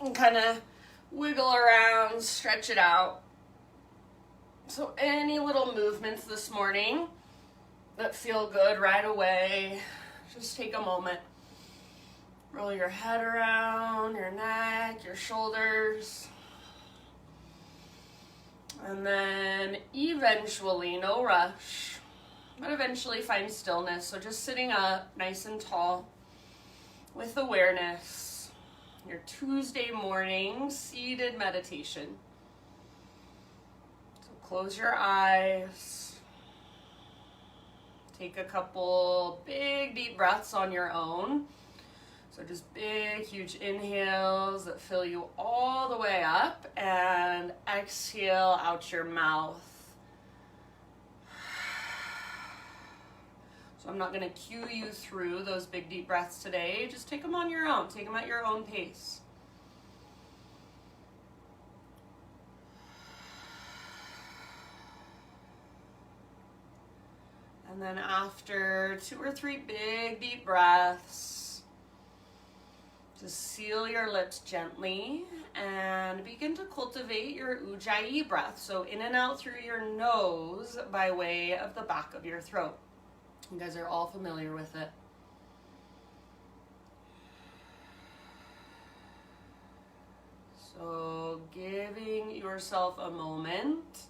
and kind of wiggle around, stretch it out. So any little movements this morning that feel good right away, just take a moment. Roll your head around, your neck, your shoulders. And then eventually, no rush, but eventually find stillness. So just sitting up nice and tall with awareness. Your Tuesday morning seated meditation. So close your eyes. Take a couple big deep breaths on your own. So just big, huge inhales that fill you all the way up, and exhale out your mouth. So I'm not going to cue you through those big, deep breaths today. Just take them on your own. Take them at your own pace. And then after 2 or 3 big, deep breaths, just seal your lips gently and begin to cultivate your Ujjayi breath. So in and out through your nose by way of the back of your throat. You guys are all familiar with it. So giving yourself a moment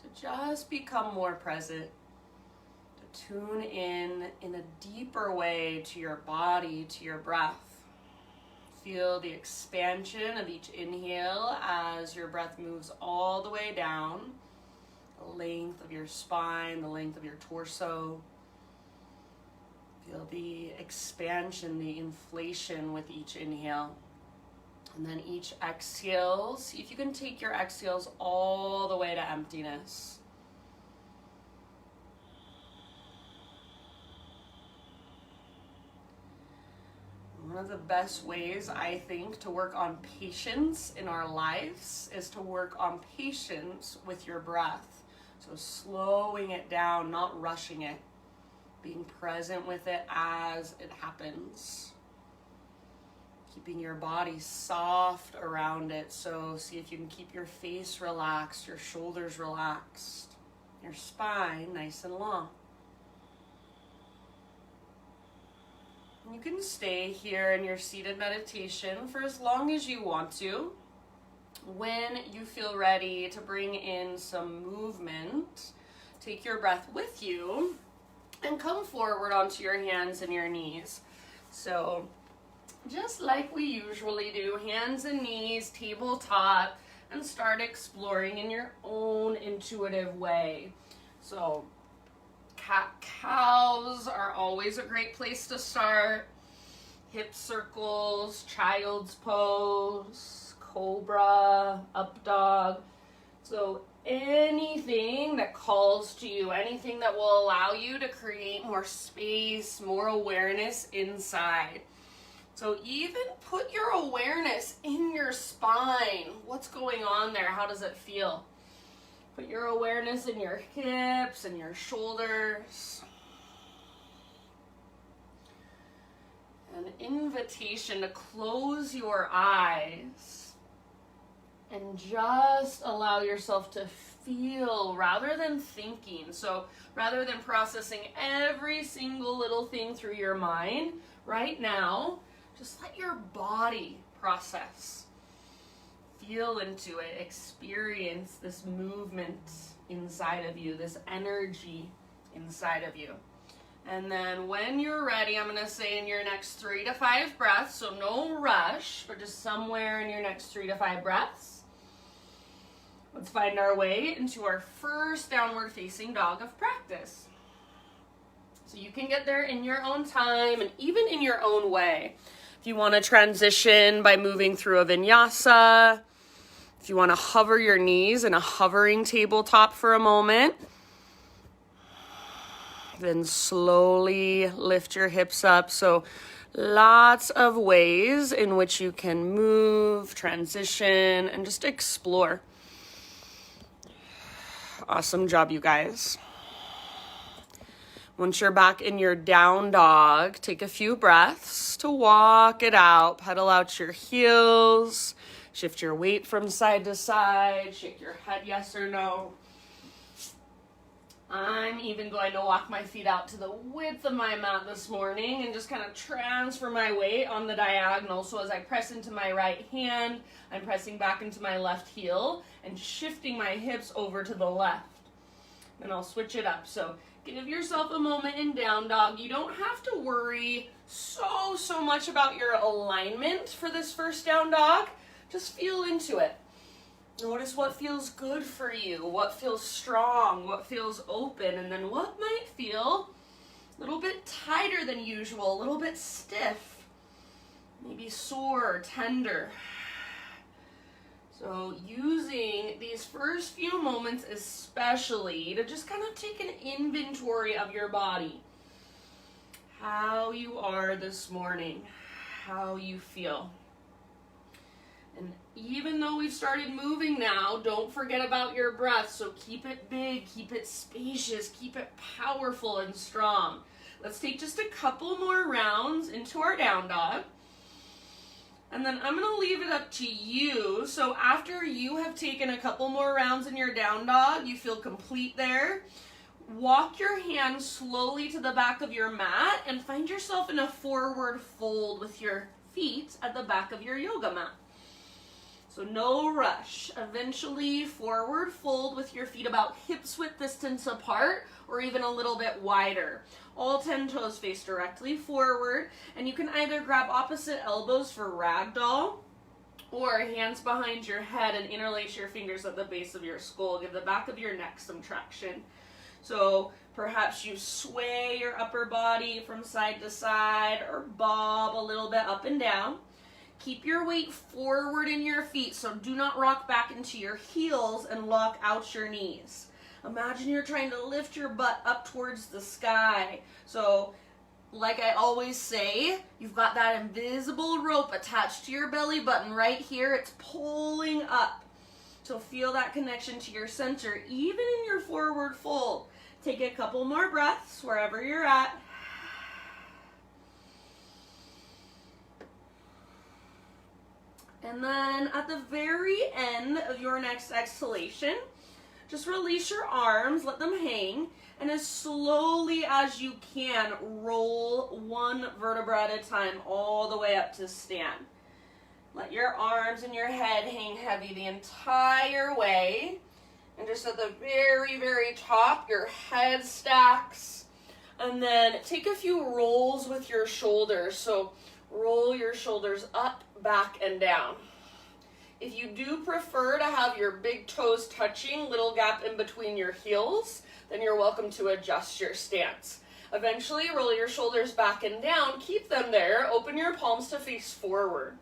to just become more present, to tune in a deeper way to your body, to your breath. Feel the expansion of each inhale as your breath moves all the way down, the length of your spine, the length of your torso. Feel the expansion, the inflation with each inhale. And then each exhale, see if you can take your exhales all the way to emptiness. One of the best ways, I think, to work on patience in our lives is to work on patience with your breath. So slowing it down, not rushing it, being present with it as it happens. Keeping your body soft around it. So see if you can keep your face relaxed, your shoulders relaxed, your spine nice and long. You can stay here in your seated meditation for as long as you want to. When you feel ready to bring in some movement, take your breath with you and come forward onto your hands and your knees. So just like we usually do, hands and knees, tabletop, and start exploring in your own intuitive way. So cat-cows are always a great place to start. Hip circles, child's pose, cobra, up dog. So anything that calls to you, anything that will allow you to create more space, more awareness inside. So even put your awareness in your spine. What's going on there? How does it feel? Put your awareness in your hips and your shoulders. An invitation to close your eyes and just allow yourself to feel rather than thinking. So rather than processing every single little thing through your mind, right now, just let your body process. Feel into it, experience this movement inside of you, this energy inside of you. And then when you're ready, I'm going to say in your next 3 to 5 breaths, so no rush, but just somewhere in your next 3 to 5 breaths, let's find our way into our first downward facing dog of practice. So you can get there in your own time and even in your own way. If you want to transition by moving through a vinyasa, if you want to hover your knees in a hovering tabletop for a moment, then slowly lift your hips up. So lots of ways in which you can move, transition, and just explore. Awesome job, you guys. Once you're back in your down dog, take a few breaths to walk it out. Pedal out your heels. Shift your weight from side to side. Shake your head yes or no. I'm even going to walk my feet out to the width of my mat this morning and just kind of transfer my weight on the diagonal. So as I press into my right hand, I'm pressing back into my left heel and shifting my hips over to the left. And I'll switch it up. So give yourself a moment in down dog. You don't have to worry so much about your alignment for this first down dog. Just feel into it. Notice what feels good for you, what feels strong, what feels open, and then what might feel a little bit tighter than usual, a little bit stiff, maybe sore, tender. So using these first few moments especially to just kind of take an inventory of your body. How you are this morning, how you feel. And even though we've started moving now, don't forget about your breath. So keep it big, keep it spacious, keep it powerful and strong. Let's take just a couple more rounds into our down dog. And then I'm going to leave it up to you. So after you have taken a couple more rounds in your down dog, you feel complete there. Walk your hands slowly to the back of your mat and find yourself in a forward fold with your feet at the back of your yoga mat. So no rush. Eventually forward fold with your feet about hips width distance apart or even a little bit wider. All 10 toes face directly forward, and you can either grab opposite elbows for ragdoll or hands behind your head and interlace your fingers at the base of your skull. Give the back of your neck some traction. So perhaps you sway your upper body from side to side or bob a little bit up and down. Keep your weight forward in your feet, so do not rock back into your heels and lock out your knees. Imagine you're trying to lift your butt up towards the sky. So, like I always say, you've got that invisible rope attached to your belly button right here. It's pulling up. So feel that connection to your center, even in your forward fold. Take a couple more breaths wherever you're at. And then at the very end of your next exhalation, just release your arms, let them hang, and as slowly as you can, roll one vertebra at a time all the way up to stand. Let your arms and your head hang heavy the entire way. And just at the very, very top, your head stacks. And then take a few rolls with your shoulders. So roll your shoulders up, back, and down. If you do prefer to have your big toes touching, little gap in between your heels, then you're welcome to adjust your stance. Eventually, roll your shoulders back and down. Keep them there. Open your palms to face forward.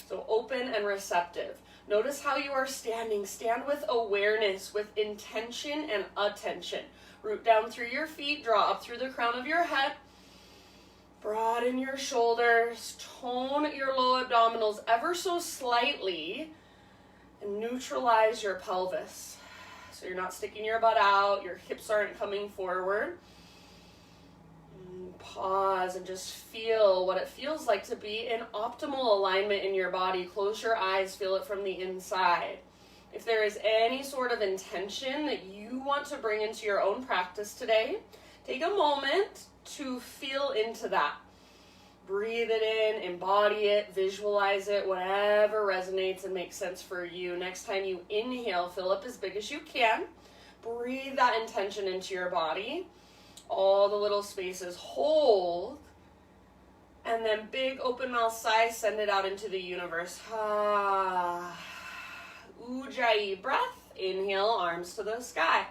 So open and receptive. Notice how you are standing. Stand with awareness, with intention and attention. Root down through your feet. Draw up through the crown of your head. Broaden your shoulders. Tone your low abdominals ever so slightly. And neutralize your pelvis. So you're not sticking your butt out. Your hips aren't coming forward. Pause and just feel what it feels like to be in optimal alignment in your body. Close your eyes, feel it from the inside. If there is any sort of intention that you want to bring into your own practice today, take a moment to feel into that. Breathe it in, embody it, visualize it, whatever resonates and makes sense for you. Next time you inhale, fill up as big as you can. Breathe that intention into your body. All the little spaces, hold, and then big open mouth sigh, send it out into the universe. Ujjayi breath, inhale, arms to the sky.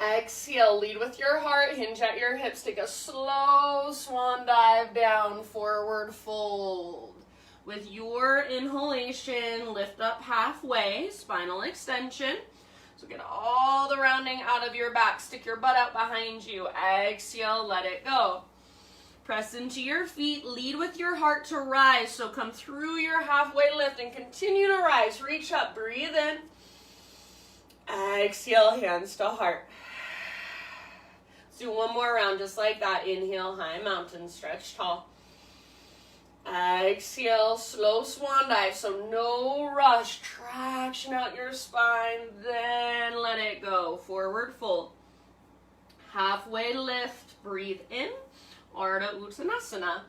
Exhale, lead with your heart, hinge at your hips, take a slow swan dive down, forward fold. With your inhalation, lift up halfway, spinal extension. So get all the rounding out of your back. Stick your butt out behind you. Exhale, let it go. Press into your feet. Lead with your heart to rise. So come through your halfway lift and continue to rise. Reach up. Breathe in. Exhale, hands to heart. Let's do one more round just like that. Inhale, high mountain, stretch tall. Exhale, slow swan dive, so no rush. Traction out your spine, then let it go. Forward fold. Halfway lift, breathe in, Ardha Uttanasana.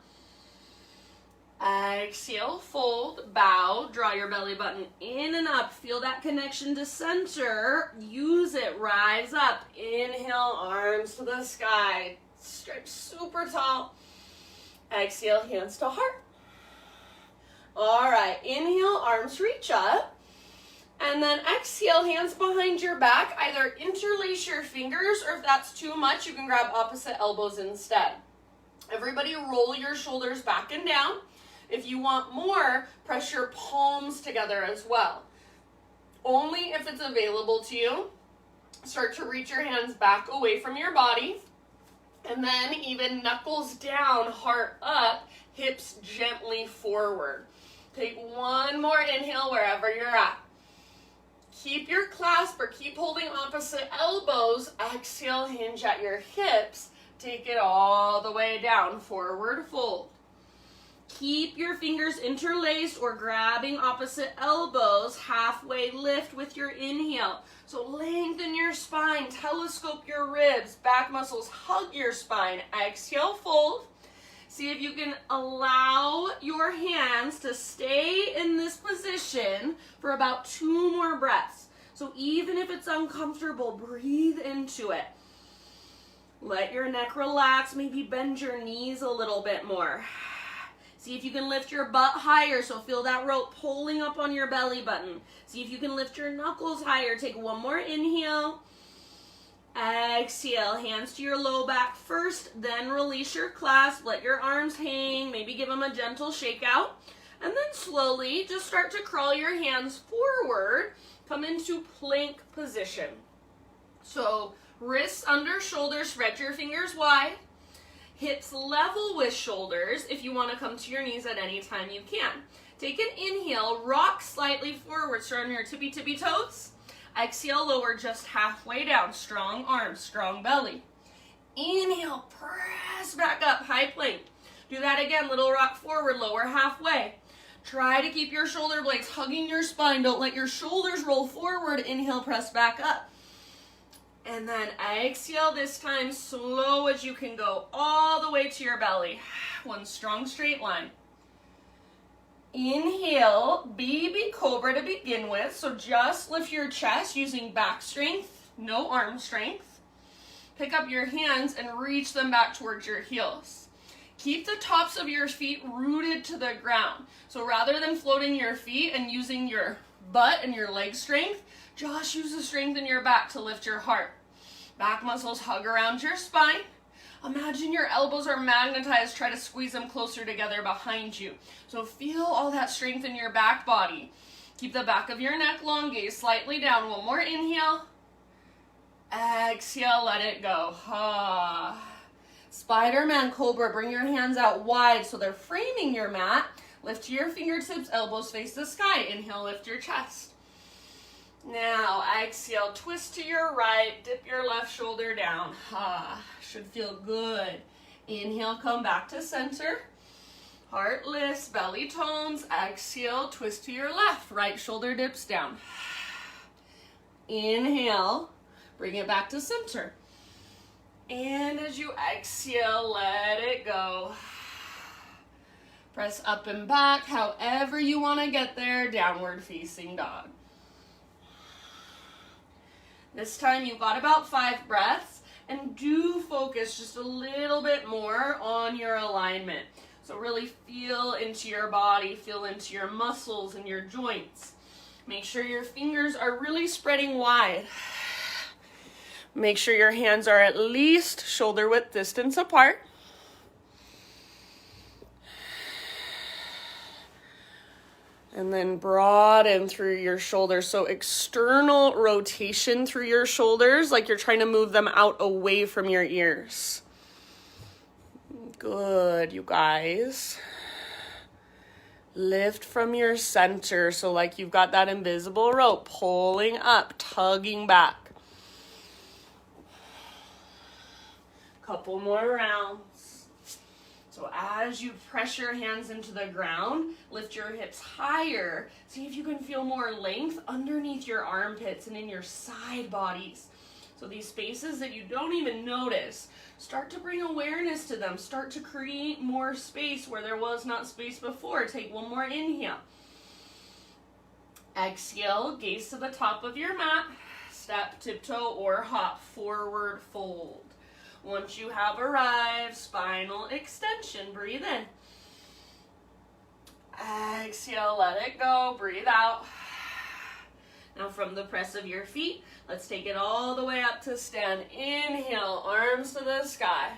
Exhale, fold, bow, draw your belly button in and up. Feel that connection to center. Use it, rise up. Inhale, arms to the sky. Stretch super tall. Exhale, hands to heart. All right, inhale, arms reach up. And then exhale, hands behind your back. Either interlace your fingers, or if that's too much, you can grab opposite elbows instead. Everybody roll your shoulders back and down. If you want more, press your palms together as well. Only if it's available to you. Start to reach your hands back away from your body. And then even knuckles down, heart up, hips gently forward. Take one more inhale wherever you're at. Keep your clasp or keep holding opposite elbows. Exhale, hinge at your hips. Take it all the way down, forward fold. Keep your fingers interlaced or grabbing opposite elbows. Halfway lift with your inhale. So lengthen your spine, telescope your ribs, back muscles, hug your spine. Exhale, fold. See if you can allow your hands to stay in this position for about 2 more breaths. So even if it's uncomfortable, breathe into it. Let your neck relax, maybe bend your knees a little bit more. See if you can lift your butt higher, so feel that rope pulling up on your belly button. See if you can lift your knuckles higher. Take one more inhale. Exhale, hands to your low back first, then release your clasp. Let your arms hang, maybe give them a gentle shake out. And then slowly just start to crawl your hands forward. Come into plank position. So wrists under shoulders, spread your fingers wide. Hips level with shoulders. If you want to come to your knees at any time, you can. Take an inhale, rock slightly forward, start on your tippy toes. Exhale, lower just halfway down. Strong arms, strong belly. Inhale, press back up, high plank. Do that again, little rock forward, lower halfway. Try to keep your shoulder blades hugging your spine. Don't let your shoulders roll forward. Inhale, press back up. And then exhale, this time slow as you can go, all the way to your belly. One strong straight line. Inhale, baby cobra to begin with. So just lift your chest using back strength, no arm strength. Pick up your hands and reach them back towards your heels. Keep the tops of your feet rooted to the ground. So rather than floating your feet and using your butt and your leg strength, just use the strength in your back to lift your heart. Back muscles hug around your spine. Imagine your elbows are magnetized. Try to squeeze them closer together behind you. So feel all that strength in your back body. Keep the back of your neck long, gaze slightly down. One more inhale. Exhale, let it go. Spider-Man Cobra, bring your hands out wide so they're framing your mat. Lift your fingertips, elbows face the sky. Inhale, lift your chest. Now, exhale, twist to your right, dip your left shoulder down. Should feel good. Inhale, come back to center. Heart lifts, belly tones. Exhale, twist to your left, right shoulder dips down. Inhale, bring it back to center. And as you exhale, let it go. Press up and back, however you want to get there, downward facing dog. This time you've got about 5 breaths, and do focus just a little bit more on your alignment. So really feel into your body, feel into your muscles and your joints. Make sure your fingers are really spreading wide. Make sure your hands are at least shoulder width distance apart. And then broaden through your shoulders. So external rotation through your shoulders, like you're trying to move them out away from your ears. Good, you guys. Lift from your center. So like you've got that invisible rope pulling up, tugging back. Couple more rounds. So as you press your hands into the ground, lift your hips higher. See if you can feel more length underneath your armpits and in your side bodies. So these spaces that you don't even notice, start to bring awareness to them. Start to create more space where there was not space before. Take one more inhale. Exhale, gaze to the top of your mat. Step, tiptoe, or hop, forward fold. Once you have arrived, spinal extension, breathe in. Exhale, let it go, breathe out. Now from the press of your feet, let's take it all the way up to stand. Inhale, arms to the sky.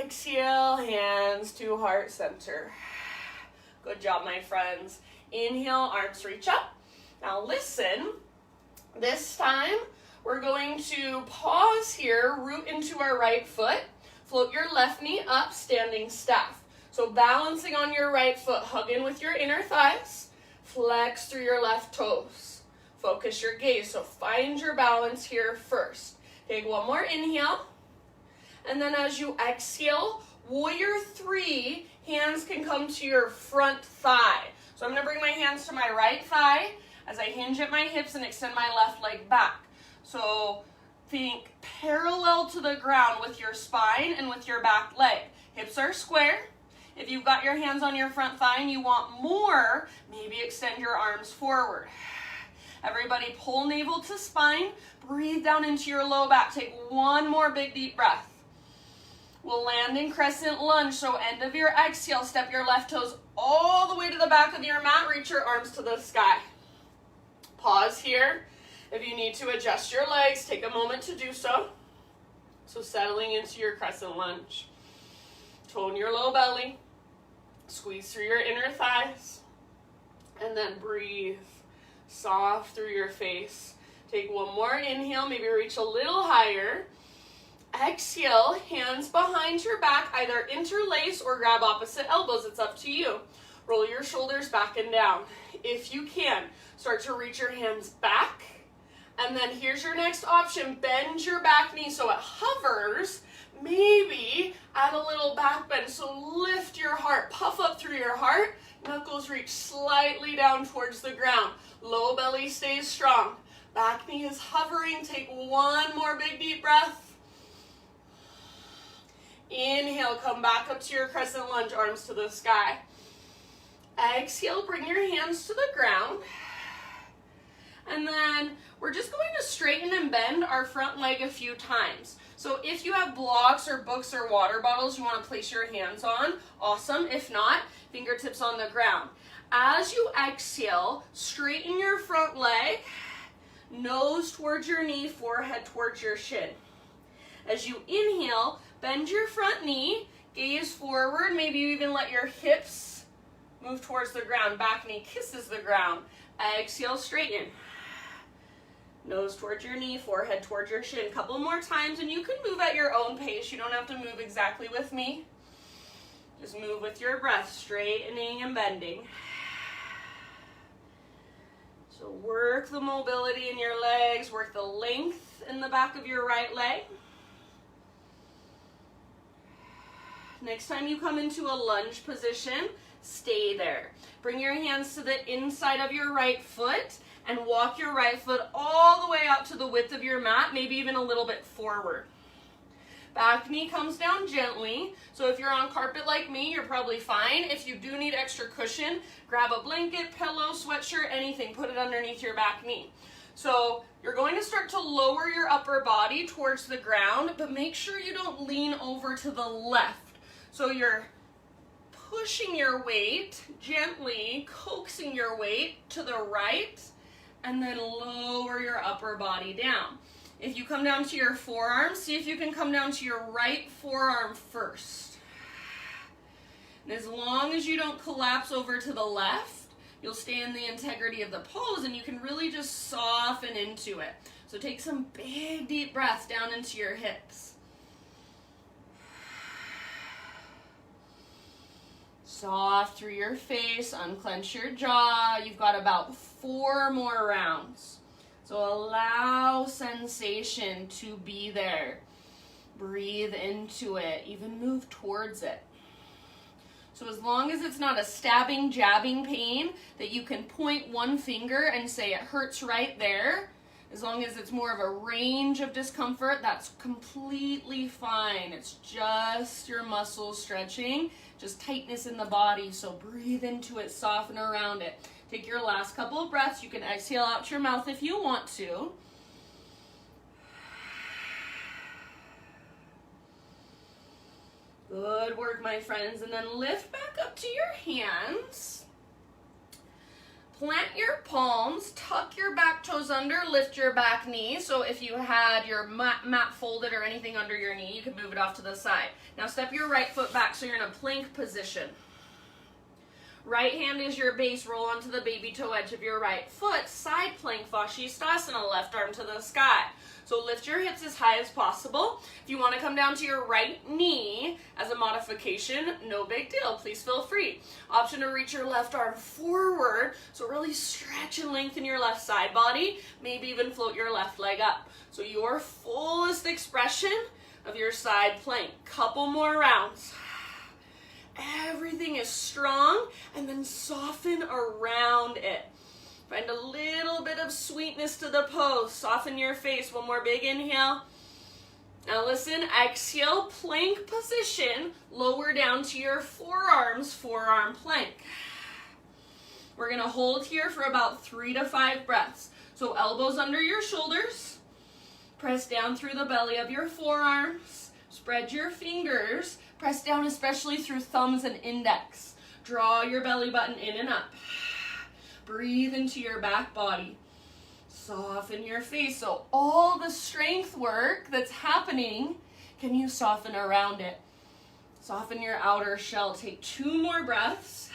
Exhale, hands to heart center. Good job, my friends. Inhale, arms reach up. Now listen, this time we're going to pause here, root into our right foot, float your left knee up, standing staff. So balancing on your right foot, hug in with your inner thighs, flex through your left toes. Focus your gaze, so find your balance here first. Take one more inhale, and then as you exhale, warrior 3, hands can come to your front thigh. So I'm gonna bring my hands to my right thigh as I hinge at my hips and extend my left leg back. So think parallel to the ground with your spine and with your back leg. Hips are square. If you've got your hands on your front thigh and you want more, maybe extend your arms forward. Everybody pull navel to spine. Breathe down into your low back. Take one more big deep breath. We'll land in crescent lunge. So end of your exhale, step your left toes all the way to the back of your mat. Reach your arms to the sky. Pause here. If you need to adjust your legs, take a moment to do so. So settling into your crescent lunge. Tone your low belly. Squeeze through your inner thighs. And then breathe soft through your face. Take one more inhale, maybe reach a little higher. Exhale, hands behind your back, either interlace or grab opposite elbows. It's up to you. Roll your shoulders back and down. If you can, start to reach your hands back. And then here's your next option. Bend your back knee so it hovers. Maybe add a little back bend. So lift your heart, puff up through your heart. Knuckles reach slightly down towards the ground. Low belly stays strong. Back knee is hovering. Take one more big deep breath. Inhale, come back up to your crescent lunge, arms to the sky. Exhale, bring your hands to the ground. And then we're just going to straighten and bend our front leg a few times. So if you have blocks or books or water bottles you want to place your hands on, awesome. If not, fingertips on the ground. As you exhale, straighten your front leg, nose towards your knee, forehead towards your shin. As you inhale, bend your front knee, gaze forward, maybe you even let your hips move towards the ground. Back knee kisses the ground. Exhale, straighten. Nose towards your knee, forehead towards your shin. A couple more times, and you can move at your own pace. You don't have to move exactly with me. Just move with your breath, straightening and bending. So work the mobility in your legs, work the length in the back of your right leg. Next time you come into a lunge position, stay there. Bring your hands to the inside of your right foot and walk your right foot all the way out to the width of your mat, maybe even a little bit forward. Back knee comes down gently. So if you're on carpet like me, you're probably fine. If you do need extra cushion, grab a blanket, pillow, sweatshirt, anything. Put it underneath your back knee. So you're going to start to lower your upper body towards the ground, but make sure you don't lean over to the left. So you're pushing your weight gently, coaxing your weight to the right, and then lower your upper body down. If you come down to your forearm, see if you can come down to your right forearm first. And as long as you don't collapse over to the left, you'll stay in the integrity of the pose and you can really just soften into it. So take some big deep breaths down into your hips. Soft through your face, unclench your jaw. You've got about 4 more rounds. So allow sensation to be there. Breathe into it, even move towards it. So as long as it's not a stabbing, jabbing pain that you can point one finger and say it hurts right there, as long as it's more of a range of discomfort, that's completely fine. It's just your muscles stretching, just tightness in the body. So breathe into it, soften around it. Take your last couple of breaths. You can exhale out your mouth if you want to. Good work, my friends. And then lift back up to your hands. Plant your palms, tuck your back toes under, lift your back knee. So if you had your mat folded or anything under your knee, you can move it off to the side. Now step your right foot back so you're in a plank position. Right hand is your base, roll onto the baby toe edge of your right foot, side plank, Fascisthasana, left arm to the sky. So lift your hips as high as possible. If you want to come down to your right knee as a modification, no big deal, please feel free. Option to reach your left arm forward, so really stretch and lengthen your left side body, maybe even float your left leg up. So your fullest expression of your side plank. Couple more rounds. Everything is strong, and then soften around it. Find a little bit of sweetness to the pose. Soften your face. One more big inhale. Now listen, exhale, plank position. Lower down to your forearms, forearm plank. We're going to hold here for about 3 to 5 breaths. So elbows under your shoulders. Press down through the belly of your forearms. Spread your fingers. Press down especially through thumbs and index. Draw your belly button in and up. Breathe into your back body. Soften your face. So all the strength work that's happening, can you soften around it? Soften your outer shell. Take 2 more breaths.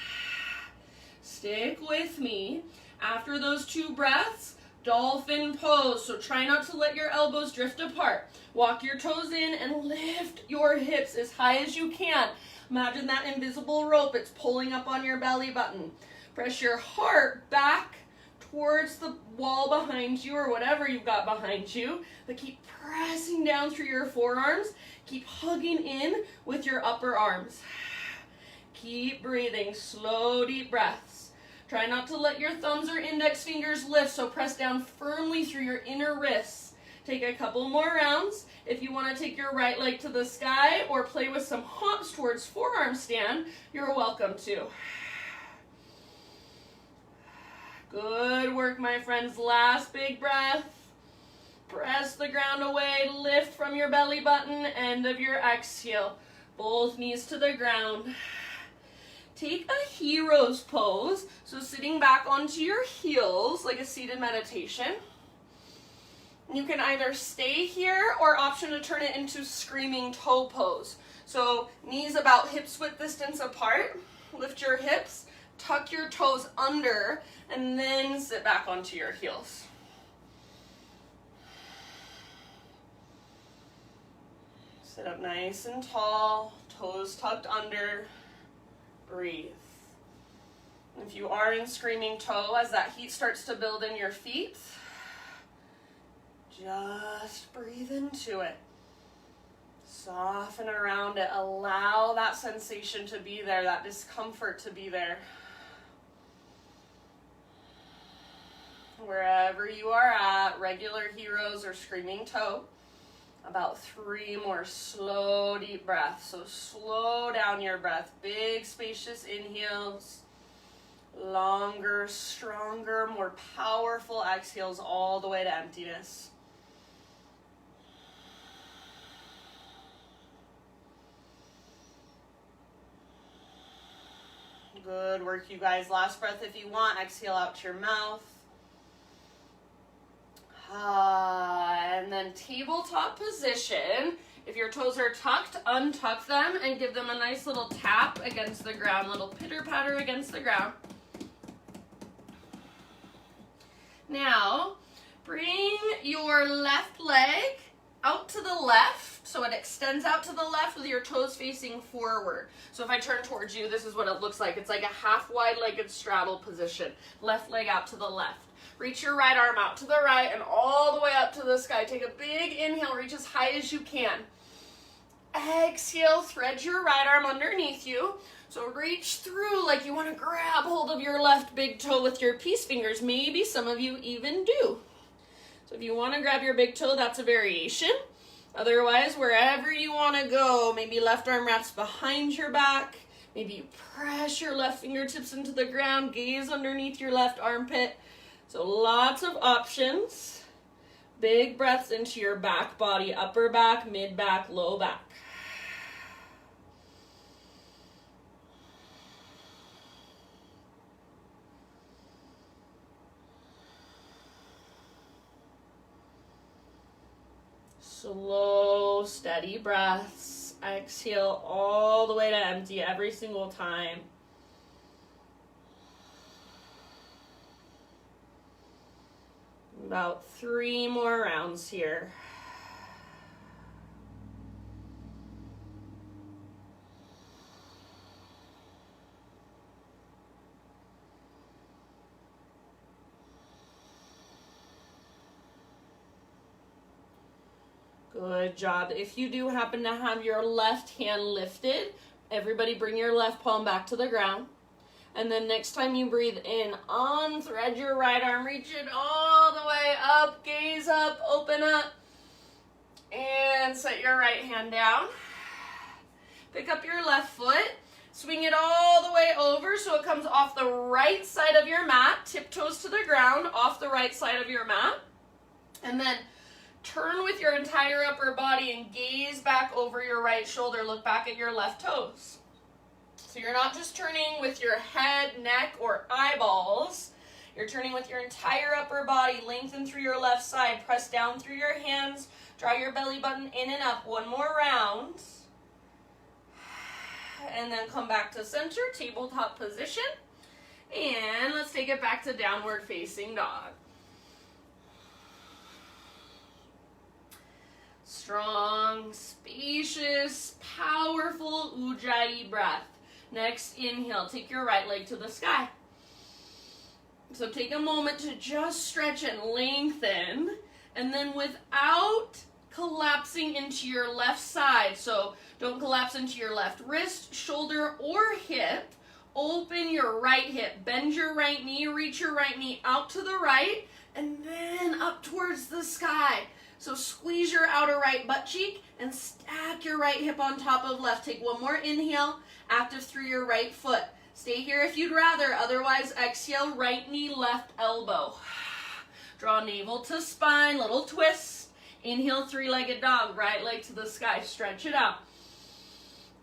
Stick with me. After those 2 breaths, dolphin pose. So try not to let your elbows drift apart. Walk your toes in and lift your hips as high as you can. Imagine that invisible rope. It's pulling up on your belly button. Press your heart back towards the wall behind you or whatever you've got behind you. But keep pressing down through your forearms. Keep hugging in with your upper arms. Keep breathing. Slow, deep breaths. Try not to let your thumbs or index fingers lift, so press down firmly through your inner wrists. Take a couple more rounds. If you want to take your right leg to the sky or play with some hops towards forearm stand, you're welcome to. Good work, my friends. Last big breath. Press the ground away. Lift from your belly button. End of your exhale. Both knees to the ground. Take a hero's pose. So sitting back onto your heels like a seated meditation. You can either stay here or option to turn it into screaming toe pose. So knees about hips width distance apart. Lift your hips, tuck your toes under, and then sit back onto your heels. Sit up nice and tall, toes tucked under. Breathe. If you are in screaming toe, as that heat starts to build in your feet, just breathe into it. Soften around it. Allow that sensation to be there, that discomfort to be there. Wherever you are at, regular heroes or screaming toe, about 3 more slow, deep breaths. So slow down your breath. Big, spacious inhales. Longer, stronger, more powerful exhales all the way to emptiness. Good work, you guys. Last breath if you want. Exhale out to your mouth. And then tabletop position. If your toes are tucked, untuck them and give them a nice little tap against the ground, little pitter-patter against the ground. Now, bring your left leg out to the left, so it extends out to the left with your toes facing forward. So if I turn towards you, this is what it looks like. It's like a half wide-legged straddle position. Left leg out to the left. Reach your right arm out to the right and all the way up to the sky. Take a big inhale, reach as high as you can. exhale, thread your right arm underneath you. So reach through like you want to grab hold of your left big toe with your peace fingers. Maybe some of you even do. So if you want to grab your big toe, that's a variation. Otherwise, wherever you want to go, maybe left arm wraps behind your back. Maybe you press your left fingertips into the ground, gaze underneath your left armpit. So lots of options. Big breaths into your back body, upper back, mid back, low back. Slow, steady breaths. Exhale all the way to empty every single time. About 3 more rounds here. Good job. If you do happen to have your left hand lifted, everybody bring your left palm back to the ground. And then next time you breathe in, unthread your right arm, reach it all the way up, gaze up, open up, and set your right hand down. Pick up your left foot, swing it all the way over so it comes off the right side of your mat, tiptoes to the ground, off the right side of your mat. And then turn with your entire upper body and gaze back over your right shoulder, look back at your left toes. So you're not just turning with your head, neck, or eyeballs. You're turning with your entire upper body. Lengthen through your left side. Press down through your hands. Draw your belly button in and up. 1 more round. And then come back to center, tabletop position. And let's take it back to downward facing dog. Strong, spacious, powerful Ujjayi breath. Next, inhale, take your right leg to the sky. So take a moment to just stretch and lengthen, and then without collapsing into your left side, so don't collapse into your left wrist, shoulder, or hip, open your right hip, bend your right knee, reach your right knee out to the right, and then up towards the sky. So squeeze your outer right butt cheek and stack your right hip on top of left. Take 1 more inhale, active through your right foot. Stay here if you'd rather, otherwise exhale, right knee, left elbow. Draw navel to spine, little twist. Inhale, 3-legged dog, right leg to the sky, stretch it out.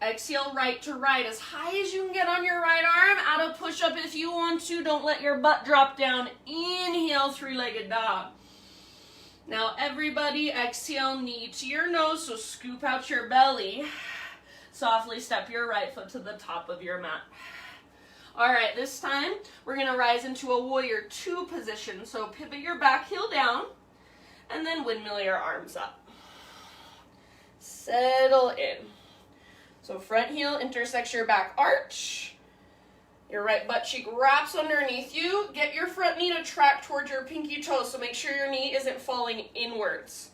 Exhale, right to right, as high as you can get on your right arm. Add a push-up if you want to, don't let your butt drop down. Inhale, 3-legged dog. Now everybody exhale, knee to your nose, so scoop out your belly. Softly step your right foot to the top of your mat. All right, this time we're gonna rise into a warrior 2 position. So pivot your back heel down and then windmill your arms up. Settle in. So front heel intersects your back arch. Your right butt cheek wraps underneath you. Get your front knee to track towards your pinky toe, so make sure your knee isn't falling inwards.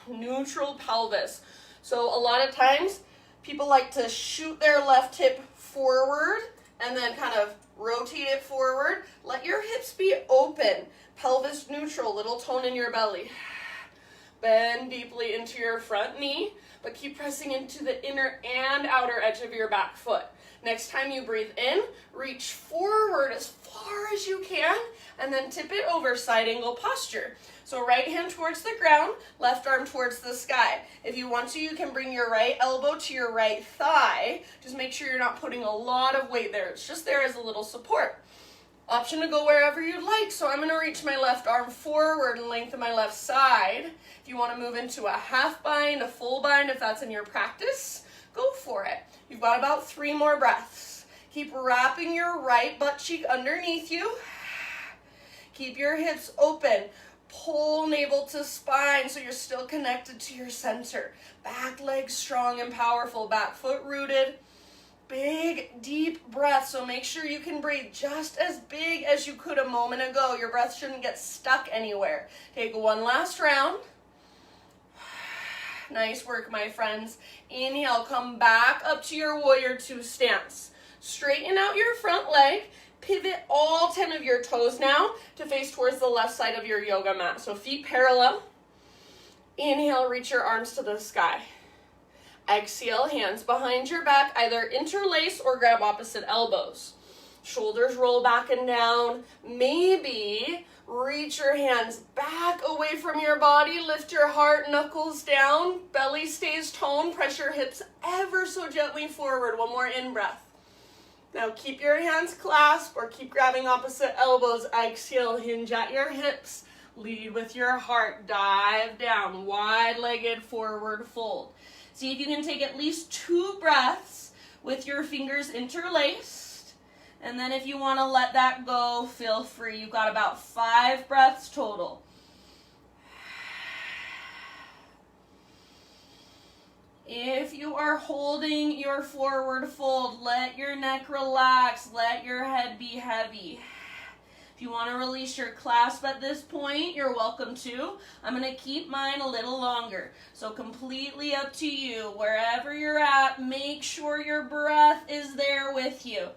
Neutral pelvis. So a lot of times, people like to shoot their left hip forward and then kind of rotate it forward. Let your hips be open. Pelvis neutral, little tone in your belly. Bend deeply into your front knee, but keep pressing into the inner and outer edge of your back foot. Next time you breathe in, reach forward as far as you can, and then tip it over, side angle posture. So right hand towards the ground, left arm towards the sky. If you want to, you can bring your right elbow to your right thigh. Just make sure you're not putting a lot of weight there. It's just there as a little support. Option to go wherever you'd like. So I'm gonna reach my left arm forward and lengthen my left side. If you wanna move into a half bind, a full bind, if that's in your practice, go for it. You've got about 3 more breaths. Keep wrapping your right butt cheek underneath you. Keep your hips open. Pull navel to spine so you're still connected to your center. Back leg strong and powerful. Back foot rooted. Big, deep breath. So make sure you can breathe just as big as you could a moment ago. Your breath shouldn't get stuck anywhere. Take 1 last round. Nice work, my friends. Inhale, come back up to your warrior two stance. Straighten out your front leg. Pivot all 10 of your toes now to face towards the left side of your yoga mat. So feet parallel. Inhale, reach your arms to the sky. Exhale, hands behind your back, either interlace or grab opposite elbows. Shoulders roll back and down. Maybe reach your hands back away from your body. Lift your heart, knuckles down. Belly stays toned. Press your hips ever so gently forward. One more in-breath. Now keep your hands clasped or keep grabbing opposite elbows. Exhale, hinge at your hips. Lead with your heart. Dive down. Wide-legged forward fold. See if you can take at least 2 breaths with your fingers interlaced. And then if you want to let that go, feel free. You've got about 5 breaths total. If you are holding your forward fold, let your neck relax, let your head be heavy. If you want to release your clasp at this point, you're welcome to. I'm going to keep mine a little longer. So completely up to you. Wherever you're at, make sure your breath is there with you.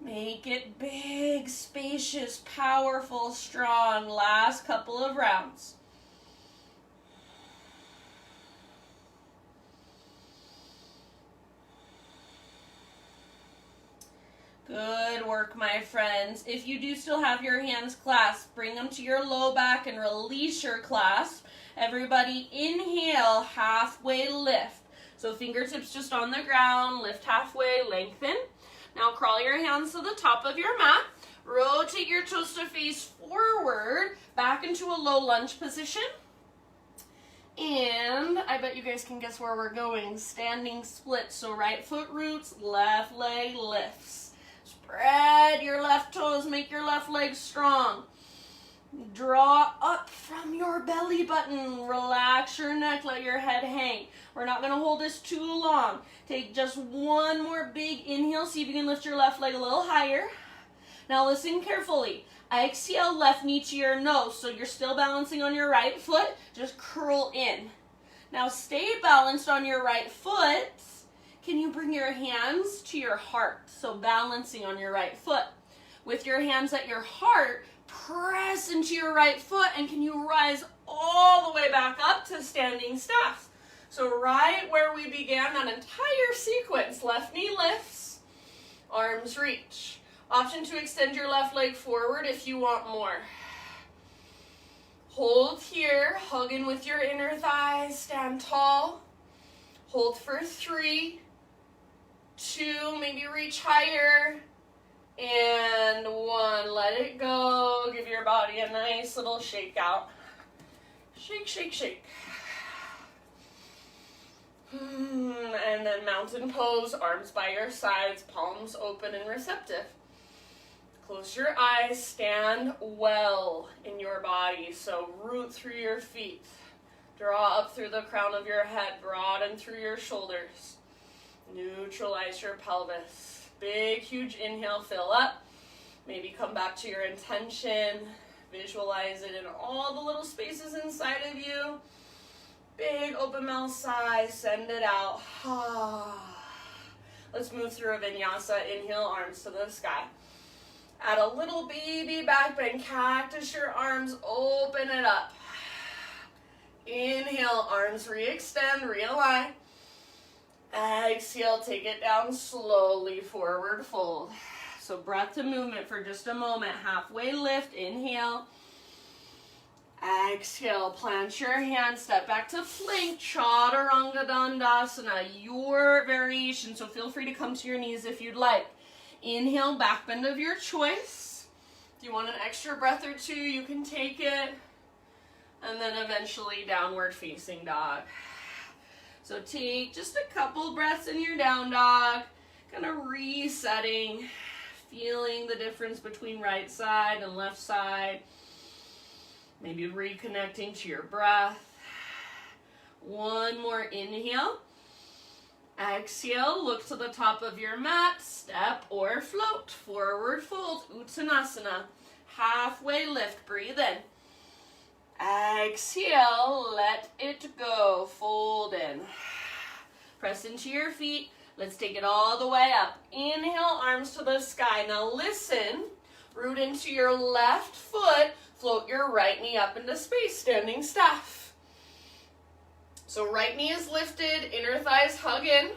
Make it big, spacious, powerful, strong. Last couple of rounds. Good work, my friends. If you do still have your hands clasped, bring them to your low back and release your clasp. Everybody inhale, halfway lift. So fingertips just on the ground, lift halfway, lengthen. Now crawl your hands to the top of your mat. Rotate your toes to face forward, back into a low lunge position. And I bet you guys can guess where we're going. Standing split. So right foot roots, left leg lifts. Spread your left toes, make your left leg strong. Draw up from your belly button. Relax your neck, let your head hang. We're not going to hold this too long. Take just one more big inhale. See if you can lift your left leg a little higher. Now listen carefully. Exhale, left knee to your nose. So you're still balancing on your right foot. Just curl in. Now stay balanced on your right foot. Can you bring your hands to your heart? So balancing on your right foot. With your hands at your heart, press into your right foot, and can you rise all the way back up to standing stance? So right where we began that entire sequence, left knee lifts, arms reach. Option to extend your left leg forward if you want more. Hold here, hug in with your inner thighs, stand tall. Hold for 3, 2, maybe reach higher, and 1. Let it go. Give your body a nice little shake out. Shake, shake, shake. And then mountain pose, arms by your sides, palms open and receptive. Close your eyes, stand well in your body. So root through your feet. Draw up through the crown of your head, broaden through your shoulders. Neutralize your pelvis. Big, huge inhale, fill up. Maybe come back to your intention. Visualize it in all the little spaces inside of you. Big open mouth sigh, send it out. Let's move through a vinyasa. Inhale, arms to the sky. Add a little baby back bend, cactus your arms, open it up. Inhale, arms re-extend, realign. Exhale, take it down slowly, forward fold. So breath to movement for just a moment. Halfway lift, inhale. Exhale, plant your hands, step back to plank, Chaturanga Dandasana, your variation. So feel free to come to your knees if you'd like. Inhale, back bend of your choice. If you want an extra breath or 2, you can take it. And then eventually downward facing dog. So take just a couple breaths in your down dog, kind of resetting, feeling the difference between right side and left side. Maybe reconnecting to your breath. One more inhale. Exhale, look to the top of your mat, step or float, forward fold, Uttanasana. Halfway lift, breathe in. Exhale, let it go. Fold in. Press into your feet. Let's take it all the way up. Inhale, arms to the sky. Now listen, root into your left foot. Float your right knee up into space, standing staff. So right knee is lifted, inner thighs hug in.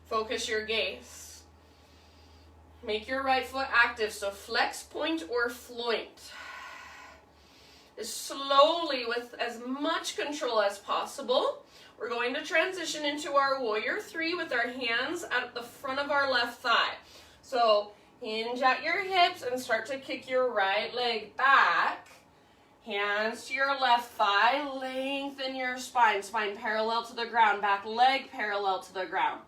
Focus your gaze. Make your right foot active, so flex, point, or floint. As slowly, with as much control as possible, we're going to transition into our warrior three with our hands at the front of our left thigh. So hinge at your hips and start to kick your right leg back. Hands to your left thigh, lengthen your spine. Spine parallel to the ground, back leg parallel to the ground.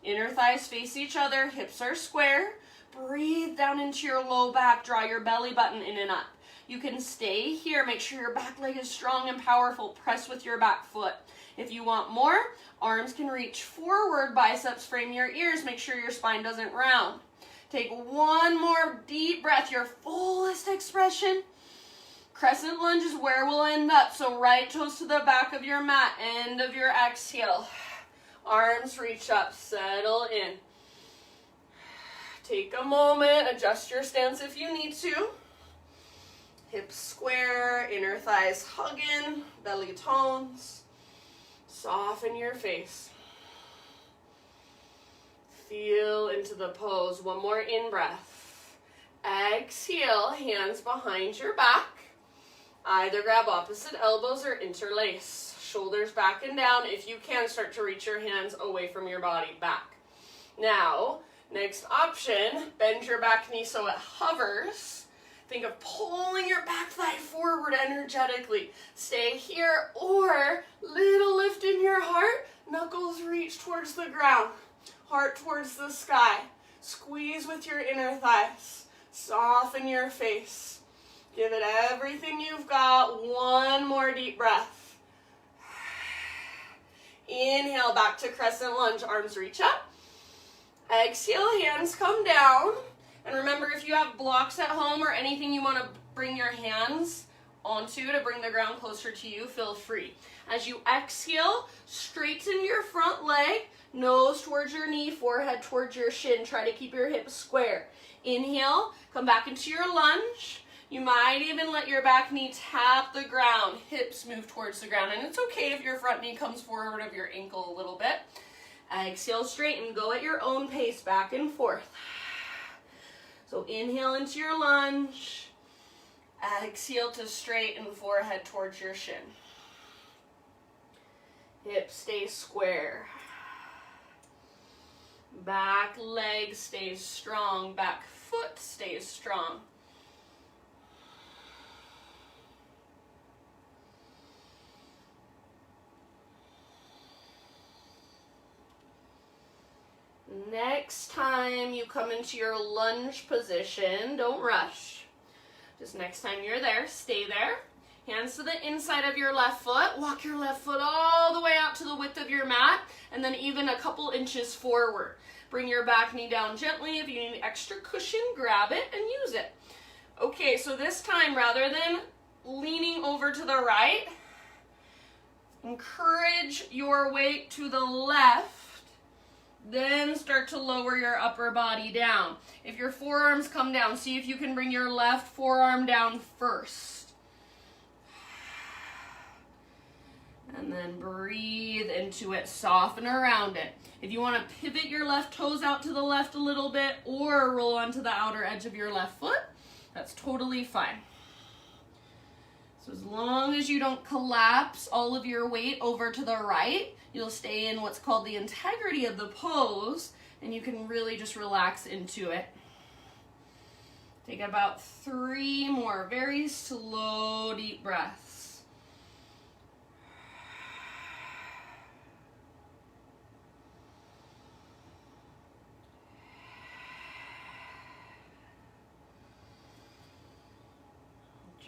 Inner thighs face each other, hips are square. Breathe down into your low back, draw your belly button in and up. You can stay here, make sure your back leg is strong and powerful. Press with your back foot. If you want more, arms can reach forward, biceps frame your ears, make sure your spine doesn't round. Take one more deep breath, your fullest expression. Crescent lunge is where we'll end up. So right toes to the back of your mat, end of your exhale. Arms reach up, settle in. Take a moment, adjust your stance if you need to. Hips square, inner thighs hug in, belly tones. Soften your face. Feel into the pose. One more in-breath. Exhale, hands behind your back. Either grab opposite elbows or interlace. Shoulders back and down. If you can, start to reach your hands away from your body, back. Now, next option, bend your back knee so it hovers. Think of pulling your back thigh forward energetically. Stay here, or little lift in your heart. Knuckles reach towards the ground. Heart towards the sky. Squeeze with your inner thighs. Soften your face. Give it everything you've got. One more deep breath. Inhale, back to crescent lunge. Arms reach up. Exhale, hands come down. And remember, if you have blocks at home or anything you want to bring your hands onto to bring the ground closer to you, feel free. As you exhale, straighten your front leg, nose towards your knee, forehead towards your shin. Try to keep your hips square. Inhale, come back into your lunge. You might even let your back knee tap the ground. Hips move towards the ground. And it's okay if your front knee comes forward of your ankle a little bit. Exhale, straighten. Go at your own pace, back and forth. So inhale into your lunge. Exhale to straighten, forehead towards your shin. Hips stay square. Back leg stays strong. Back foot stays strong. Next time you come into your lunge position, don't rush. Just next time you're there, stay there. Hands to the inside of your left foot. Walk your left foot all the way out to the width of your mat, and then even a couple inches forward. Bring your back knee down gently. If you need extra cushion, grab it and use it. Okay, so this time, rather than leaning over to the right, encourage your weight to the left. Then start to lower your upper body down. If your forearms come down, see if you can bring your left forearm down first. And then breathe into it, soften around it. If you want to pivot your left toes out to the left a little bit or roll onto the outer edge of your left foot, that's totally fine. So as long as you don't collapse all of your weight over to the right, you'll stay in what's called the integrity of the pose, and you can really just relax into it. Take about 3 more very slow, deep breaths.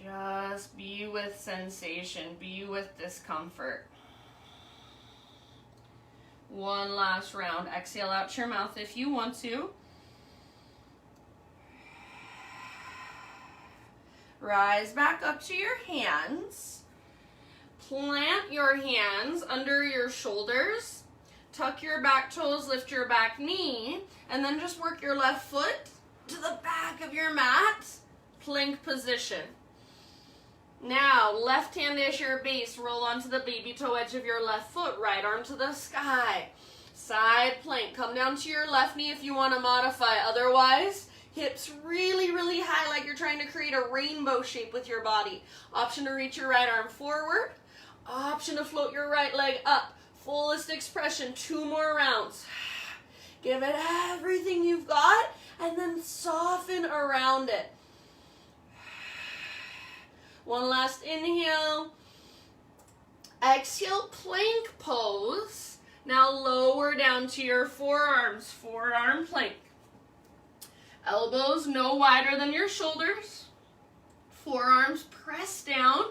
Just be with sensation, be with discomfort. One last round. Exhale out your mouth if you want to. Rise back up to your hands. Plant your hands under your shoulders. Tuck your back toes, lift your back knee, and then just work your left foot to the back of your mat. Plank position. Now, left hand is your base. Roll onto the baby toe edge of your left foot. Right arm to the sky. Side plank. Come down to your left knee if you want to modify. Otherwise, hips really, really high like you're trying to create a rainbow shape with your body. Option to reach your right arm forward. Option to float your right leg up. Fullest expression. 2 more rounds. Give it everything you've got and then soften around it. One last inhale. Exhale, plank pose. Now lower down to your forearms, forearm plank. Elbows no wider than your shoulders. Forearms press down.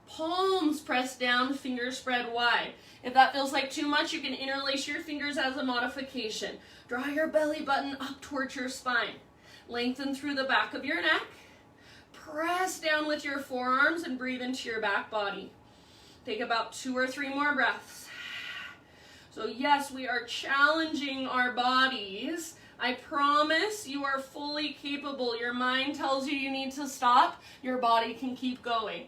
Palms press down, fingers spread wide. If that feels like too much, you can interlace your fingers as a modification. Draw your belly button up towards your spine. Lengthen through the back of your neck. Press down with your forearms and breathe into your back body. Take about 2 or 3 more breaths. So yes, we are challenging our bodies. I promise you are fully capable. Your mind tells you need to stop. Your body can keep going.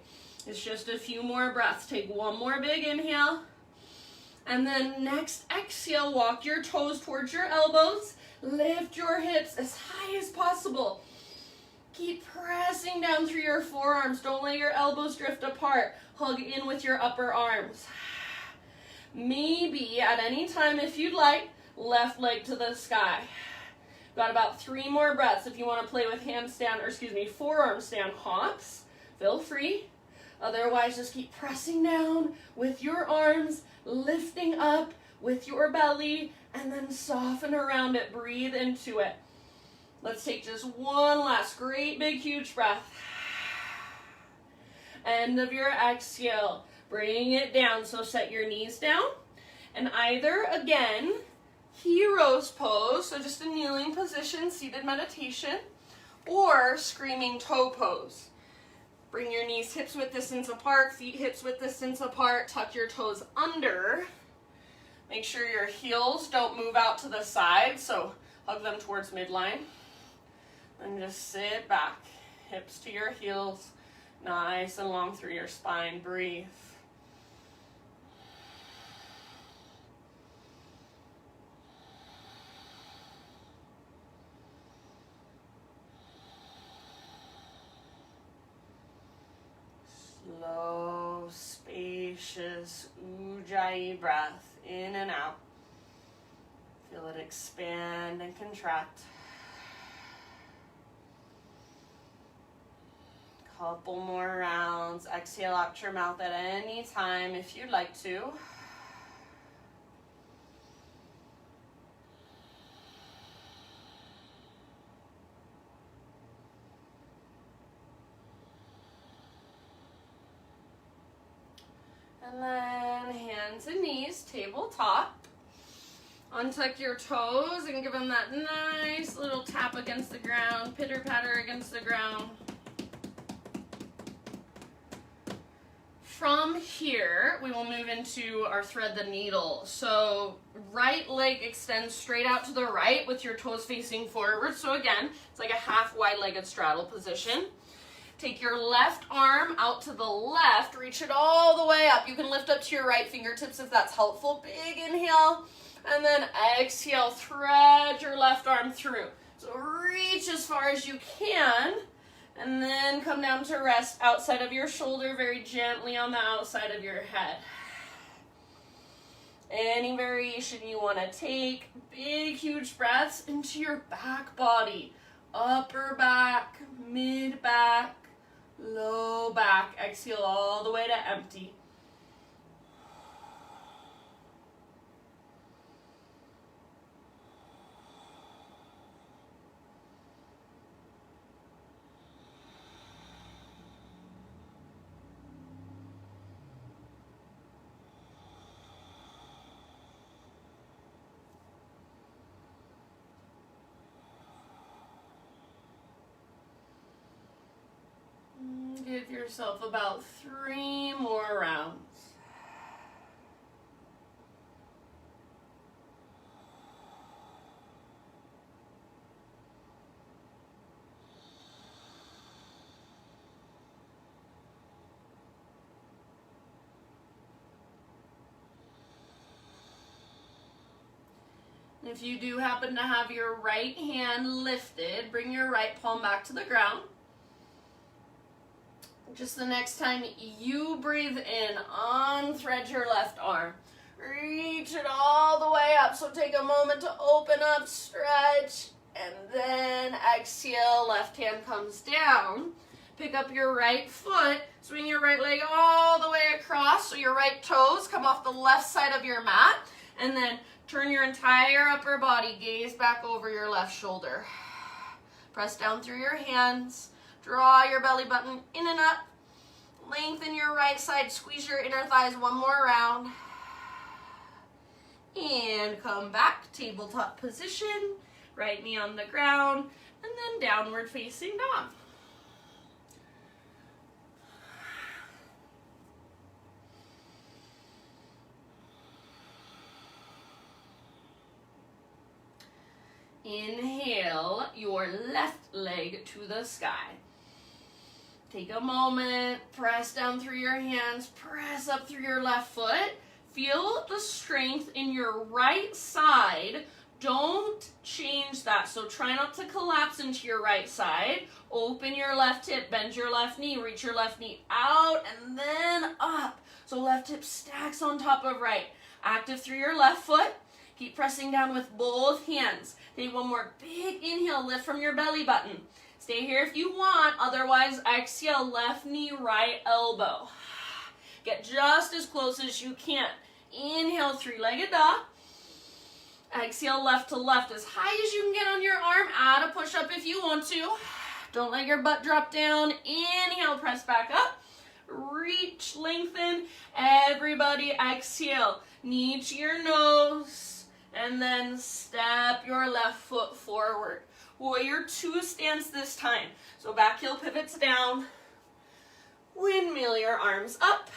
It's just a few more breaths. Take 1 more big inhale. And then next exhale, walk your toes towards your elbows. Lift your hips as high as possible. Keep pressing down through your forearms. Don't let your elbows drift apart. Hug in with your upper arms. Maybe at any time, if you'd like, left leg to the sky. Got about 3 more breaths. If you want to play with forearm stand hops, feel free. Otherwise, just keep pressing down with your arms, lifting up with your belly, and then soften around it. Breathe into it. Let's take just one last great big huge breath. End of your exhale. Bring it down. So set your knees down. And either, again, hero's pose, so just a kneeling position, seated meditation, or screaming toe pose. Bring your knees hips width distance apart, feet hips width distance apart, tuck your toes under. Make sure your heels don't move out to the side, so hug them towards midline. And just sit back, hips to your heels, nice and long through your spine. Breathe. Slow, spacious Ujjayi breath in and out. Feel it expand and contract. Couple more rounds. Exhale out your mouth at any time if you'd like to. And then hands and knees, tabletop. Untuck your toes and give them that nice little tap against the ground, pitter patter against the ground. From here, we will move into our thread the needle. So right leg extends straight out to the right with your toes facing forward. So again, it's like a half wide-legged straddle position. Take your left arm out to the left, reach it all the way up. You can lift up to your right fingertips if that's helpful. Big inhale, and then exhale, thread your left arm through. So reach as far as you can, and then come down to rest outside of your shoulder, very gently on the outside of your head. Any variation you want to take, big, huge breaths into your back body. Upper back, mid back, low back. Exhale all the way to empty. Give yourself about 3 more rounds. If you do happen to have your right hand lifted, bring your right palm back to the ground. Just the next time you breathe in, unthread your left arm. Reach it all the way up. So take a moment to open up, stretch, and then exhale. Left hand comes down. Pick up your right foot. Swing your right leg all the way across so your right toes come off the left side of your mat. And then turn your entire upper body, gaze back over your left shoulder. Press down through your hands. Draw your belly button in and up. Lengthen your right side. Squeeze your inner thighs one more round. And come back. Tabletop position. Right knee on the ground. And then downward facing dog. Inhale your left leg to the sky. Take a moment, press down through your hands, press up through your left foot. Feel the strength in your right side. Don't change that. So try not to collapse into your right side. Open your left hip, bend your left knee, reach your left knee out and then up. So left hip stacks on top of right. Active through your left foot. Keep pressing down with both hands. Take one more big inhale, lift from your belly button. Stay here if you want, otherwise exhale, left knee, right elbow. Get just as close as you can. Inhale, three-legged dog. Exhale, left to left, as high as you can get on your arm. Add a push-up if you want to. Don't let your butt drop down. Inhale, press back up. Reach, lengthen. Everybody exhale. Knee to your nose. And then step your left foot forward. Warrior 2 stance this time. So back heel pivots down. Windmill your arms up.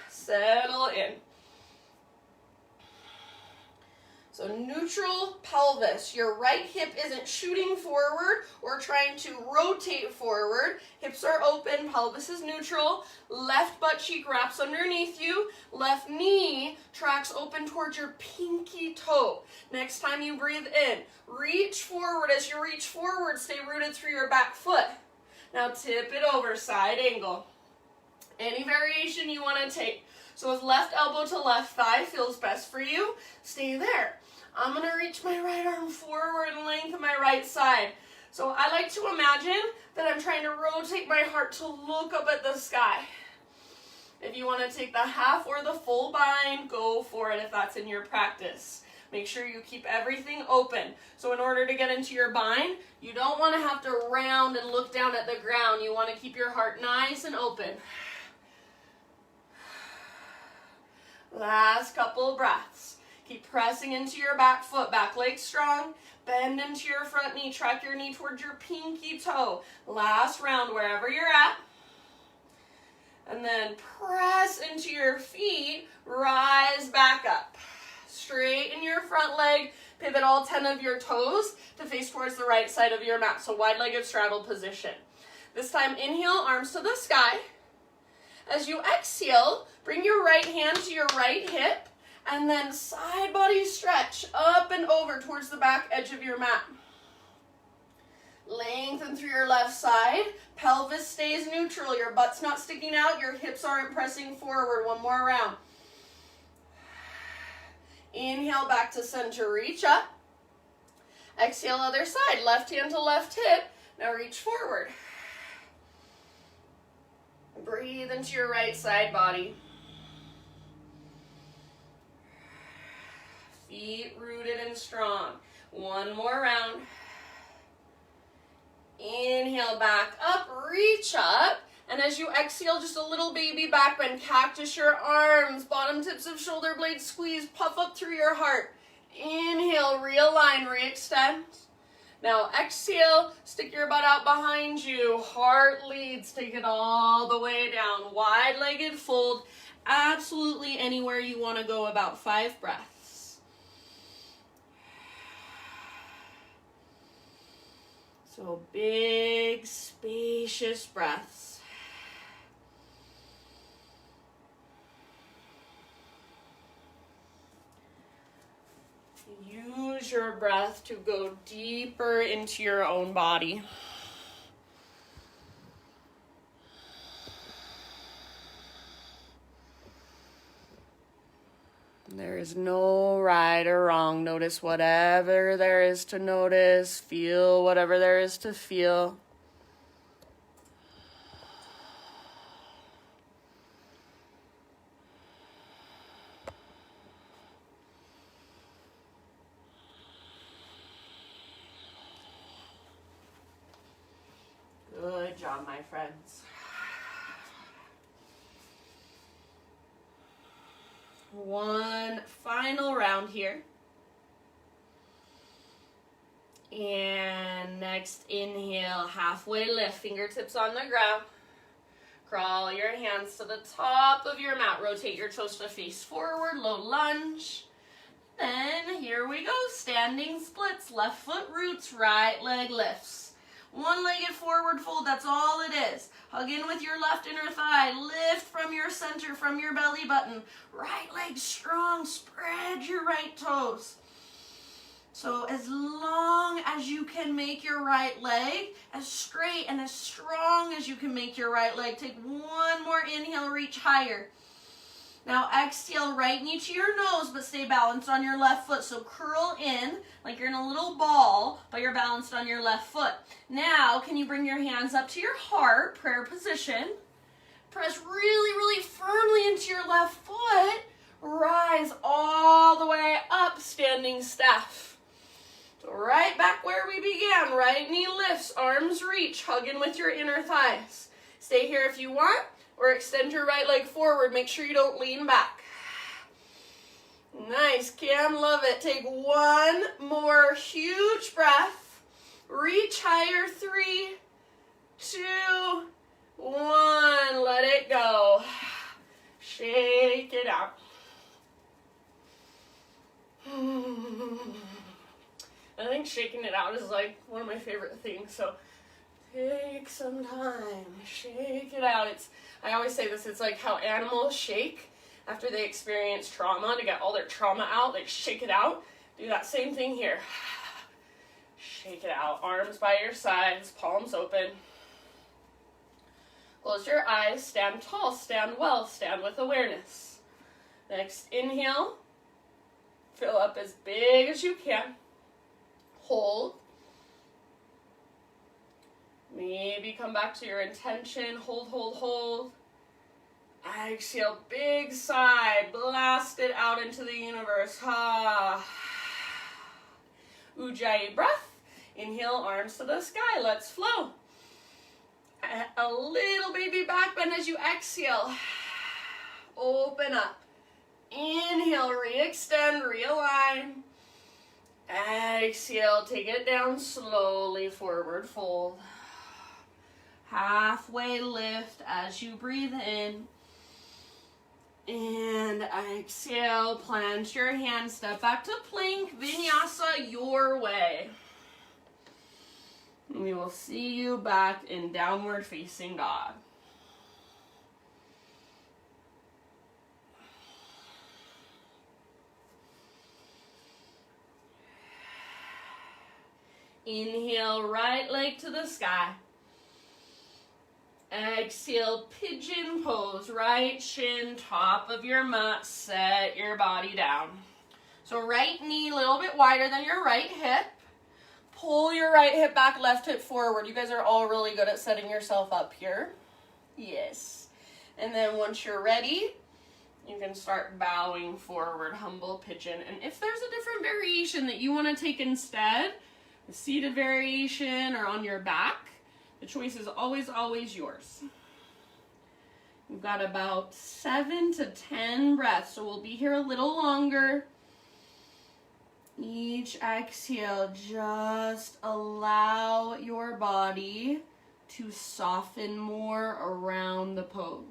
Settle in. So neutral pelvis. Your right hip isn't shooting forward or trying to rotate forward. Hips are open, pelvis is neutral. Left butt cheek wraps underneath you. Left knee tracks open towards your pinky toe. Next time you breathe in, reach forward. As you reach forward, stay rooted through your back foot. Now tip it over, side angle. Any variation you want to take. So if left elbow to left thigh feels best for you, stay there. I'm going to reach my right arm forward and lengthen my right side. So I like to imagine that I'm trying to rotate my heart to look up at the sky. If you want to take the half or the full bind, go for it if that's in your practice. Make sure you keep everything open. So in order to get into your bind, you don't want to have to round and look down at the ground. You want to keep your heart nice and open. Last couple breaths. Keep pressing into your back foot, back leg strong. Bend into your front knee, track your knee towards your pinky toe. Last round, wherever you're at. And then press into your feet, rise back up. Straighten your front leg, pivot all 10 of your toes to face towards the right side of your mat. So wide-legged straddle position. This time, inhale, arms to the sky. As you exhale, bring your right hand to your right hip. And then side body stretch up and over towards the back edge of your mat. Lengthen through your left side. Pelvis stays neutral. Your butt's not sticking out. Your hips aren't pressing forward. One more round. Inhale back to center. Reach up. Exhale other side. Left hand to left hip. Now reach forward. Breathe into your right side body. Feet rooted and strong. One more round. Inhale back up, reach up. And as you exhale, just a little baby back bend. Cactus your arms, bottom tips of shoulder blades squeeze, puff up through your heart. Inhale, realign, re-extend. Now exhale, stick your butt out behind you, heart leads, take it all the way down, wide-legged fold, absolutely anywhere you want to go, about 5 breaths. So big, spacious breaths. Use your breath to go deeper into your own body. There is no right or wrong. Notice whatever there is to notice. Feel whatever there is to feel. Good job, my friends. One final round here. And next inhale, halfway lift, fingertips on the ground. Crawl your hands to the top of your mat. Rotate your toes to face forward, low lunge. Then here we go, standing splits, left foot roots, right leg lifts. One-legged forward fold, that's all it is. Hug in with your left inner thigh, lift from your center, from your belly button. Right leg strong, spread your right toes. So as long as you can make your right leg as straight and as strong as you can make your right leg, take one more inhale, reach higher. Now exhale, right knee to your nose, but stay balanced on your left foot. So curl in like you're in a little ball, but you're balanced on your left foot. Now, can you bring your hands up to your heart, prayer position? Press really, really firmly into your left foot. Rise all the way up, standing staff. So right back where we began. Right knee lifts, arms reach, hug in with your inner thighs. Stay here if you want. Or extend your right leg forward. Make sure you don't lean back. Nice, Cam, love it. Take one more huge breath. Reach higher, 3, 2, 1. Let it go. Shake it out. I think shaking it out is like one of my favorite things. So take some time, shake it out. I always say this, it's like how animals shake after they experience trauma to get all their trauma out. They shake it out. Do that same thing here. Shake it out. Arms by your sides, palms open. Close your eyes, stand tall, stand well, stand with awareness. Next, inhale. Fill up as big as you can. Hold. Maybe come back to your intention. Hold, hold, hold. Exhale, big sigh. Blast it out into the universe. Ha. Ujjayi breath. Inhale, arms to the sky. Let's flow. A little baby back bend as you exhale. Open up. Inhale, re-extend, realign. Exhale, take it down slowly, forward fold. Halfway lift as you breathe in. And exhale, plant your hands, step back to plank, vinyasa your way. We will see you back in downward facing dog. Inhale, right leg to the sky. Exhale, pigeon pose, right shin, top of your mat, set your body down. So right knee a little bit wider than your right hip. Pull your right hip back, left hip forward. You guys are all really good at setting yourself up here. Yes. And then once you're ready, you can start bowing forward, humble pigeon. And if there's a different variation that you want to take instead, a seated variation or on your back, the choice is always, always yours. We've got about 7 to 10 breaths, so we'll be here a little longer. Each exhale, just allow your body to soften more around the pose.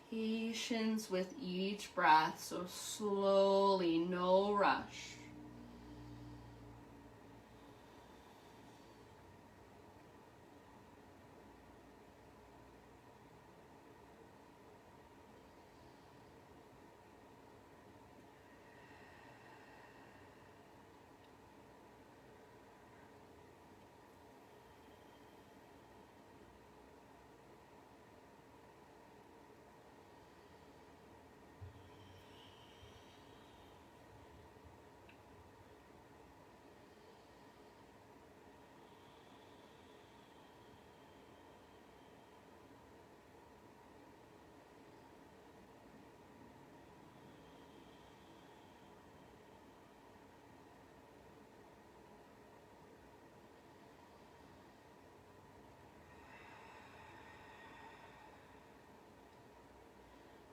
Patience with each breath, so slowly, no rush.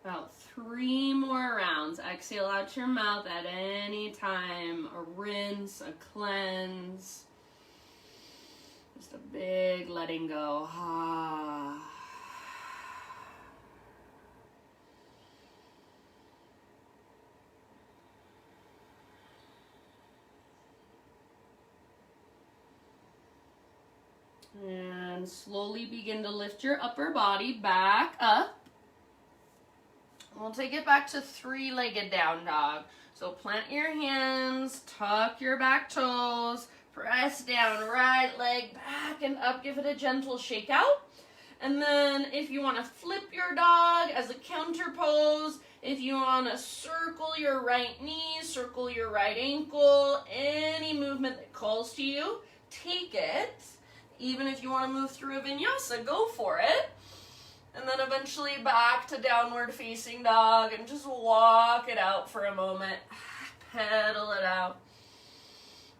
About 3 more rounds. Exhale out your mouth at any time. A rinse, a cleanse. Just a big letting go. Ah. And slowly begin to lift your upper body back up. We'll take it back to 3-legged down dog. So plant your hands, tuck your back toes, press down, right leg back and up, give it a gentle shake out. And then if you want to flip your dog as a counter pose, if you want to circle your right knee, circle your right ankle, any movement that calls to you, take it. Even if you want to move through a vinyasa, go for it. And then eventually back to downward facing dog and just walk it out for a moment. Pedal it out.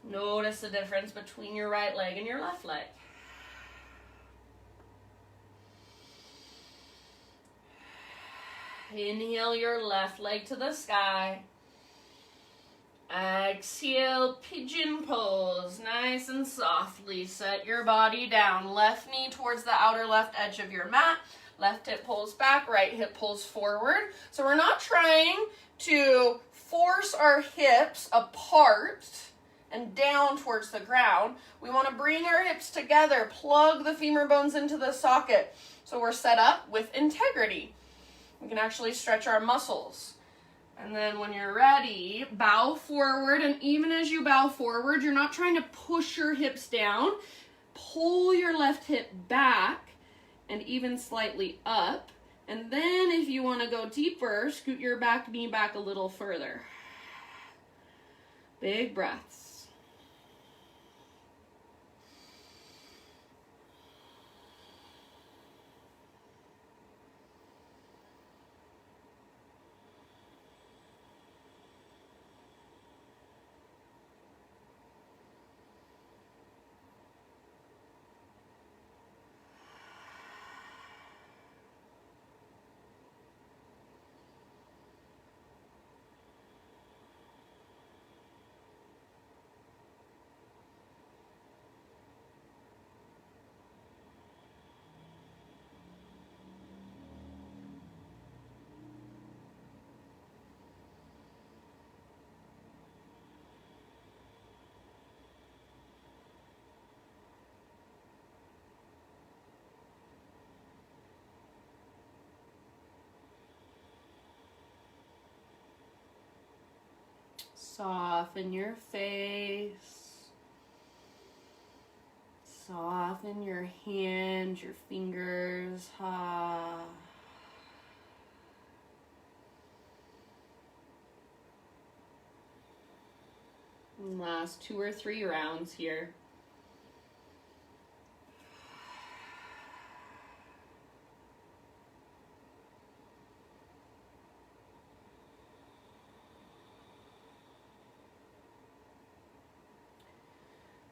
Notice the difference between your right leg and your left leg. Inhale your left leg to the sky. Exhale, pigeon pose. Nice and softly set your body down. Left knee towards the outer left edge of your mat. Left hip pulls back, right hip pulls forward. So we're not trying to force our hips apart and down towards the ground. We want to bring our hips together, plug the femur bones into the socket. So we're set up with integrity. We can actually stretch our muscles. And then when you're ready, bow forward. And even as you bow forward, you're not trying to push your hips down. Pull your left hip back and even slightly up. And then if you want to go deeper, scoot your back knee back a little further. Big breaths. Soften your face. Soften your hands, your fingers. And last 2 or 3 rounds here.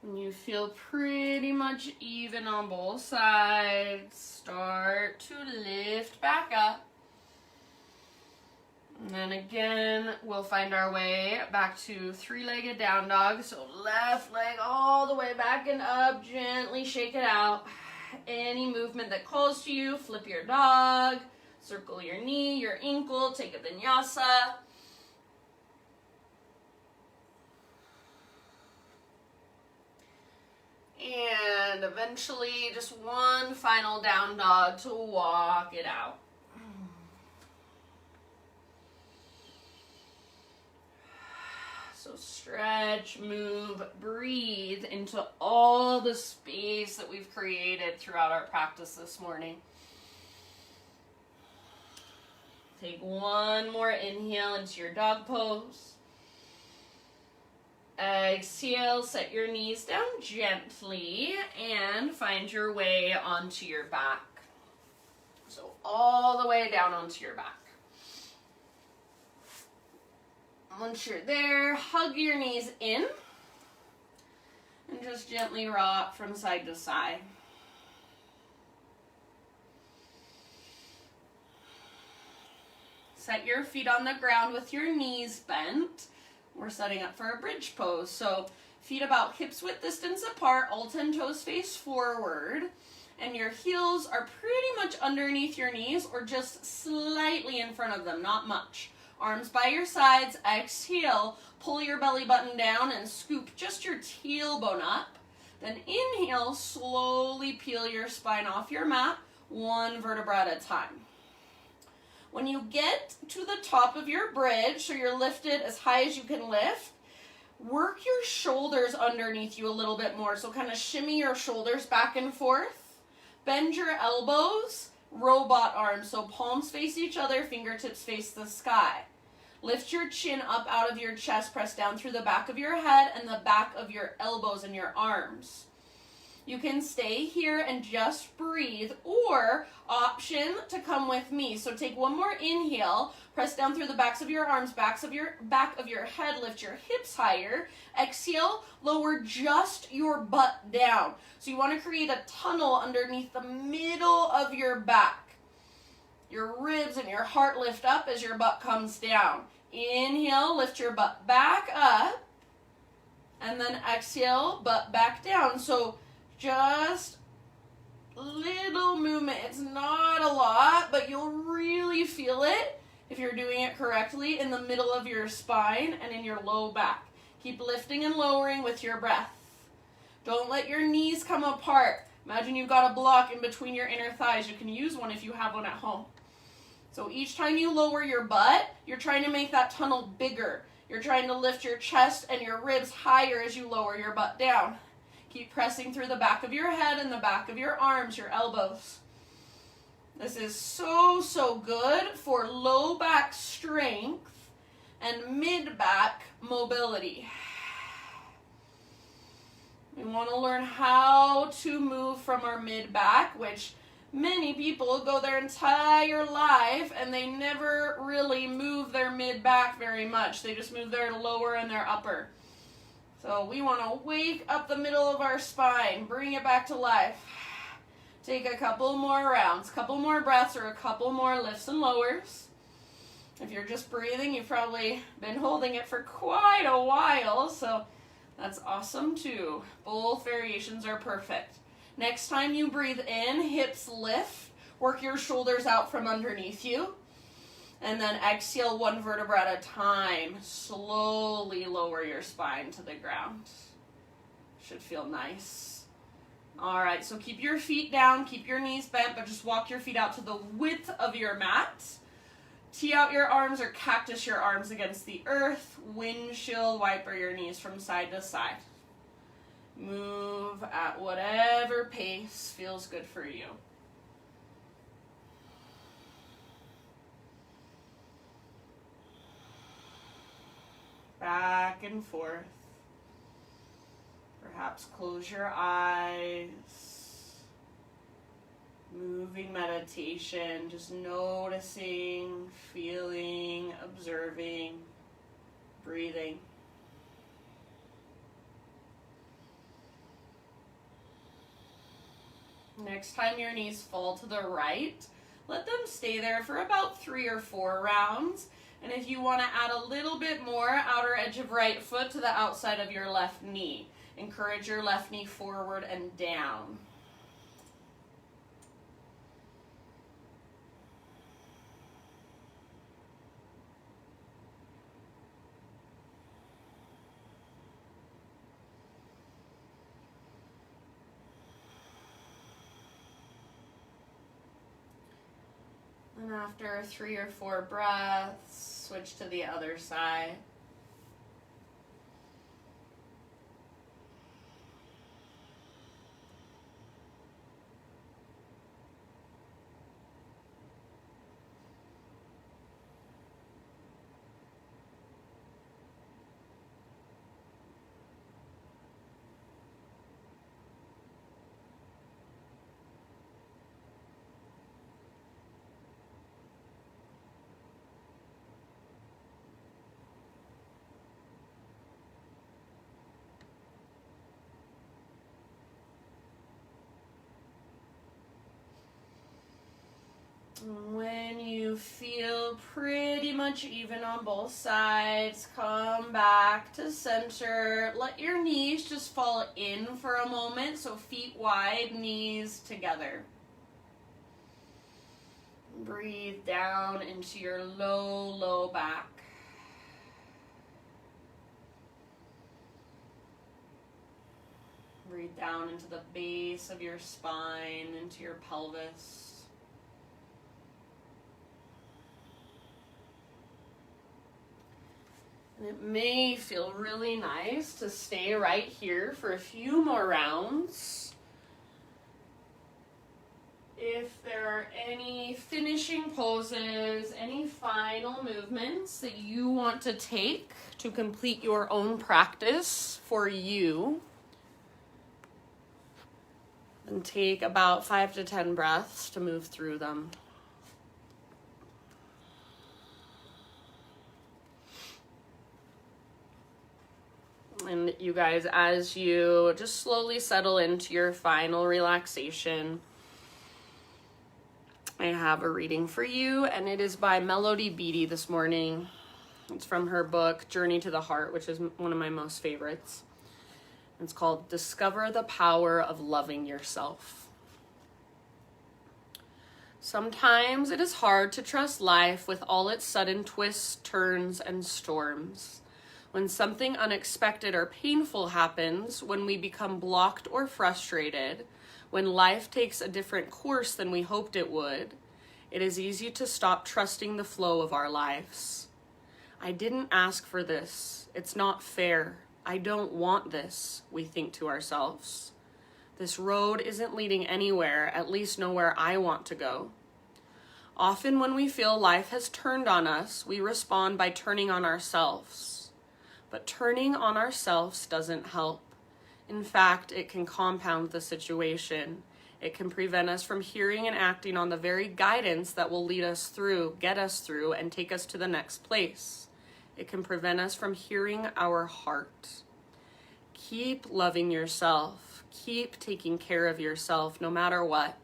And you feel pretty much even on both sides. Start to lift back up. And then again, we'll find our way back to three-legged down dog. So left leg all the way back and up. Gently shake it out. Any movement that calls to you, flip your dog. Circle your knee, your ankle. Take a vinyasa. And eventually, just one final down dog to walk it out. So stretch, move, breathe into all the space that we've created throughout our practice this morning. Take one more inhale into your dog pose. Exhale, set your knees down gently and find your way onto your back. So all the way down onto your back. Once you're there, hug your knees in and just gently rock from side to side. Set your feet on the ground with your knees bent. We're setting up for a bridge pose. So feet about hips width distance apart, all 10 toes face forward, and your heels are pretty much underneath your knees or just slightly in front of them, not much. Arms by your sides, exhale, pull your belly button down and scoop just your tailbone up. Then inhale, slowly peel your spine off your mat, one vertebra at a time. When you get to the top of your bridge, so you're lifted as high as you can lift, work your shoulders underneath you a little bit more. So kind of shimmy your shoulders back and forth. Bend your elbows, robot arms. So palms face each other, fingertips face the sky. Lift your chin up out of your chest, press down through the back of your head and the back of your elbows and your arms. You can stay here and just breathe, or option to come with me. So take one more inhale, press down through the backs of your arms, back of your head, lift your hips higher. Exhale, lower just your butt down. So you want to create a tunnel underneath the middle of your back. Your ribs and your heart lift up as your butt comes down. Inhale, lift your butt back up, and then exhale, butt back down. So just little movement. It's not a lot, but you'll really feel it if you're doing it correctly in the middle of your spine and in your low back. Keep lifting and lowering with your breath. Don't let your knees come apart. Imagine you've got a block in between your inner thighs. You can use one if you have one at home. So each time you lower your butt, you're trying to make that tunnel bigger. You're trying to lift your chest and your ribs higher as you lower your butt down. Keep pressing through the back of your head and the back of your arms, your elbows. This is so good for low back strength and mid back mobility. We want to learn how to move from our mid back, which many people go their entire life and they never really move their mid back very much. They just move their lower and their upper. So we want to wake up the middle of our spine, bring it back to life. Take a couple more rounds, couple more breaths, or a couple more lifts and lowers. If you're just breathing, you've probably been holding it for quite a while, so that's awesome too. Both variations are perfect. Next time you breathe in, hips lift, work your shoulders out from underneath you. And then exhale one vertebra at a time. Slowly lower your spine to the ground. Should feel nice. All right, so keep your feet down, keep your knees bent, but just walk your feet out to the width of your mat. Tee out your arms or cactus your arms against the earth. Windshield wiper your knees from side to side. Move at whatever pace feels good for you. Back and forth. Perhaps close your eyes. Moving meditation, just noticing, feeling, observing, breathing. Next time your knees fall to the right, let them stay there for about 3 or 4 rounds. And if you want to add a little bit more, outer edge of right foot to the outside of your left knee. Encourage your left knee forward and down. And after 3 or 4 breaths, switch to the other side. When you feel pretty much even on both sides, come back to center. Let your knees just fall in for a moment, so feet wide, knees together. Breathe down into your low back. Breathe down into the base of your spine, into your pelvis. And it may feel really nice to stay right here for a few more rounds. If there are any finishing poses, any final movements that you want to take to complete your own practice for you, and take about 5 to 10 breaths to move through them. And you guys, as you just slowly settle into your final relaxation, I have a reading for you, and it is by Melody Beattie this morning. It's from her book, Journey to the Heart, which is one of my most favorites. It's called Discover the Power of Loving Yourself. Sometimes it is hard to trust life with all its sudden twists, turns, and storms. When something unexpected or painful happens, when we become blocked or frustrated, when life takes a different course than we hoped it would, it is easy to stop trusting the flow of our lives. I didn't ask for this. It's not fair. I don't want this, we think to ourselves. This road isn't leading anywhere, at least nowhere I want to go. Often when we feel life has turned on us, we respond by turning on ourselves. But turning on ourselves doesn't help. In fact, it can compound the situation. It can prevent us from hearing and acting on the very guidance that will lead us through, get us through, and take us to the next place. It can prevent us from hearing our heart. Keep loving yourself. Keep taking care of yourself no matter what.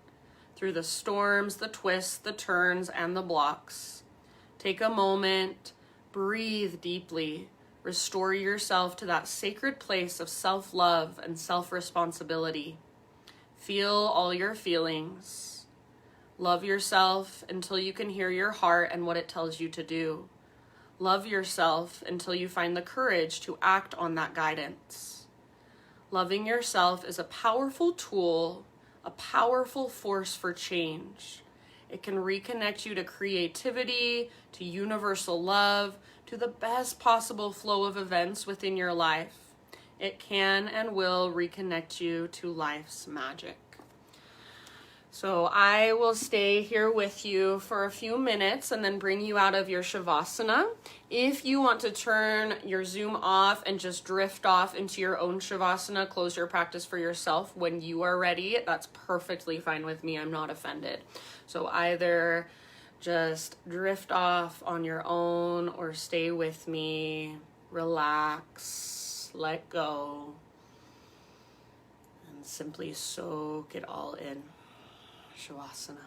Through the storms, the twists, the turns, and the blocks. Take a moment, breathe deeply. Restore yourself to that sacred place of self-love and self-responsibility. Feel all your feelings. Love yourself until you can hear your heart and what it tells you to do. Love yourself until you find the courage to act on that guidance. Loving yourself is a powerful tool, a powerful force for change. It can reconnect you to creativity, to universal love, to the best possible flow of events within your life. It can and will reconnect you to life's magic. So I will stay here with you for a few minutes and then bring you out of your Shavasana. If you want to turn your Zoom off and just drift off into your own Shavasana, close your practice for yourself when you are ready, that's perfectly fine with me. I'm not offended. So either just drift off on your own or stay with me, relax, let go, and simply soak it all in. Shavasana.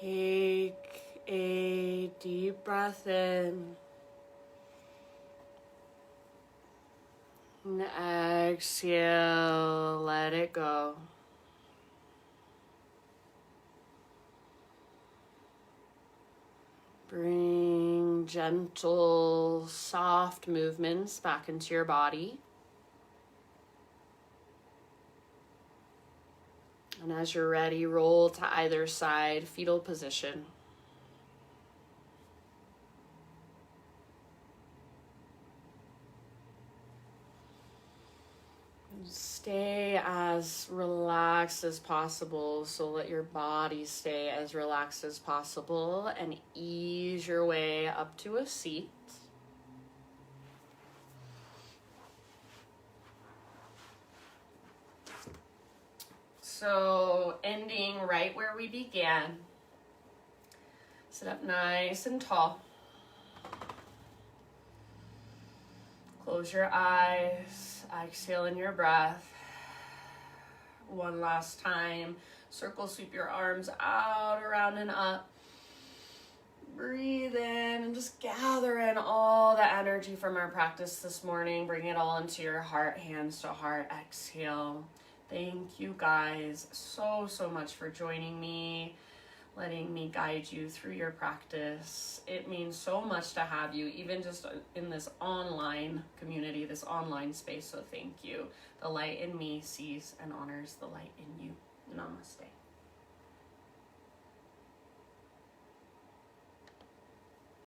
Take a deep breath in and exhale, let it go. Bring gentle, soft movements back into your body. And as you're ready, roll to either side, fetal position. Stay as relaxed as possible, so let your body stay as relaxed as possible and ease your way up to a seat. So ending right where we began. Sit up nice and tall. Close your eyes, exhale in your breath. One last time, circle sweep your arms out, around and up. Breathe in and just gather in all the energy from our practice this morning. Bring it all into your heart, hands to heart, exhale. Thank you guys so much for joining me, letting me guide you through your practice. It means so much to have you, even just in this online community, this online space, so thank you. The light in me sees and honors the light in you. Namaste.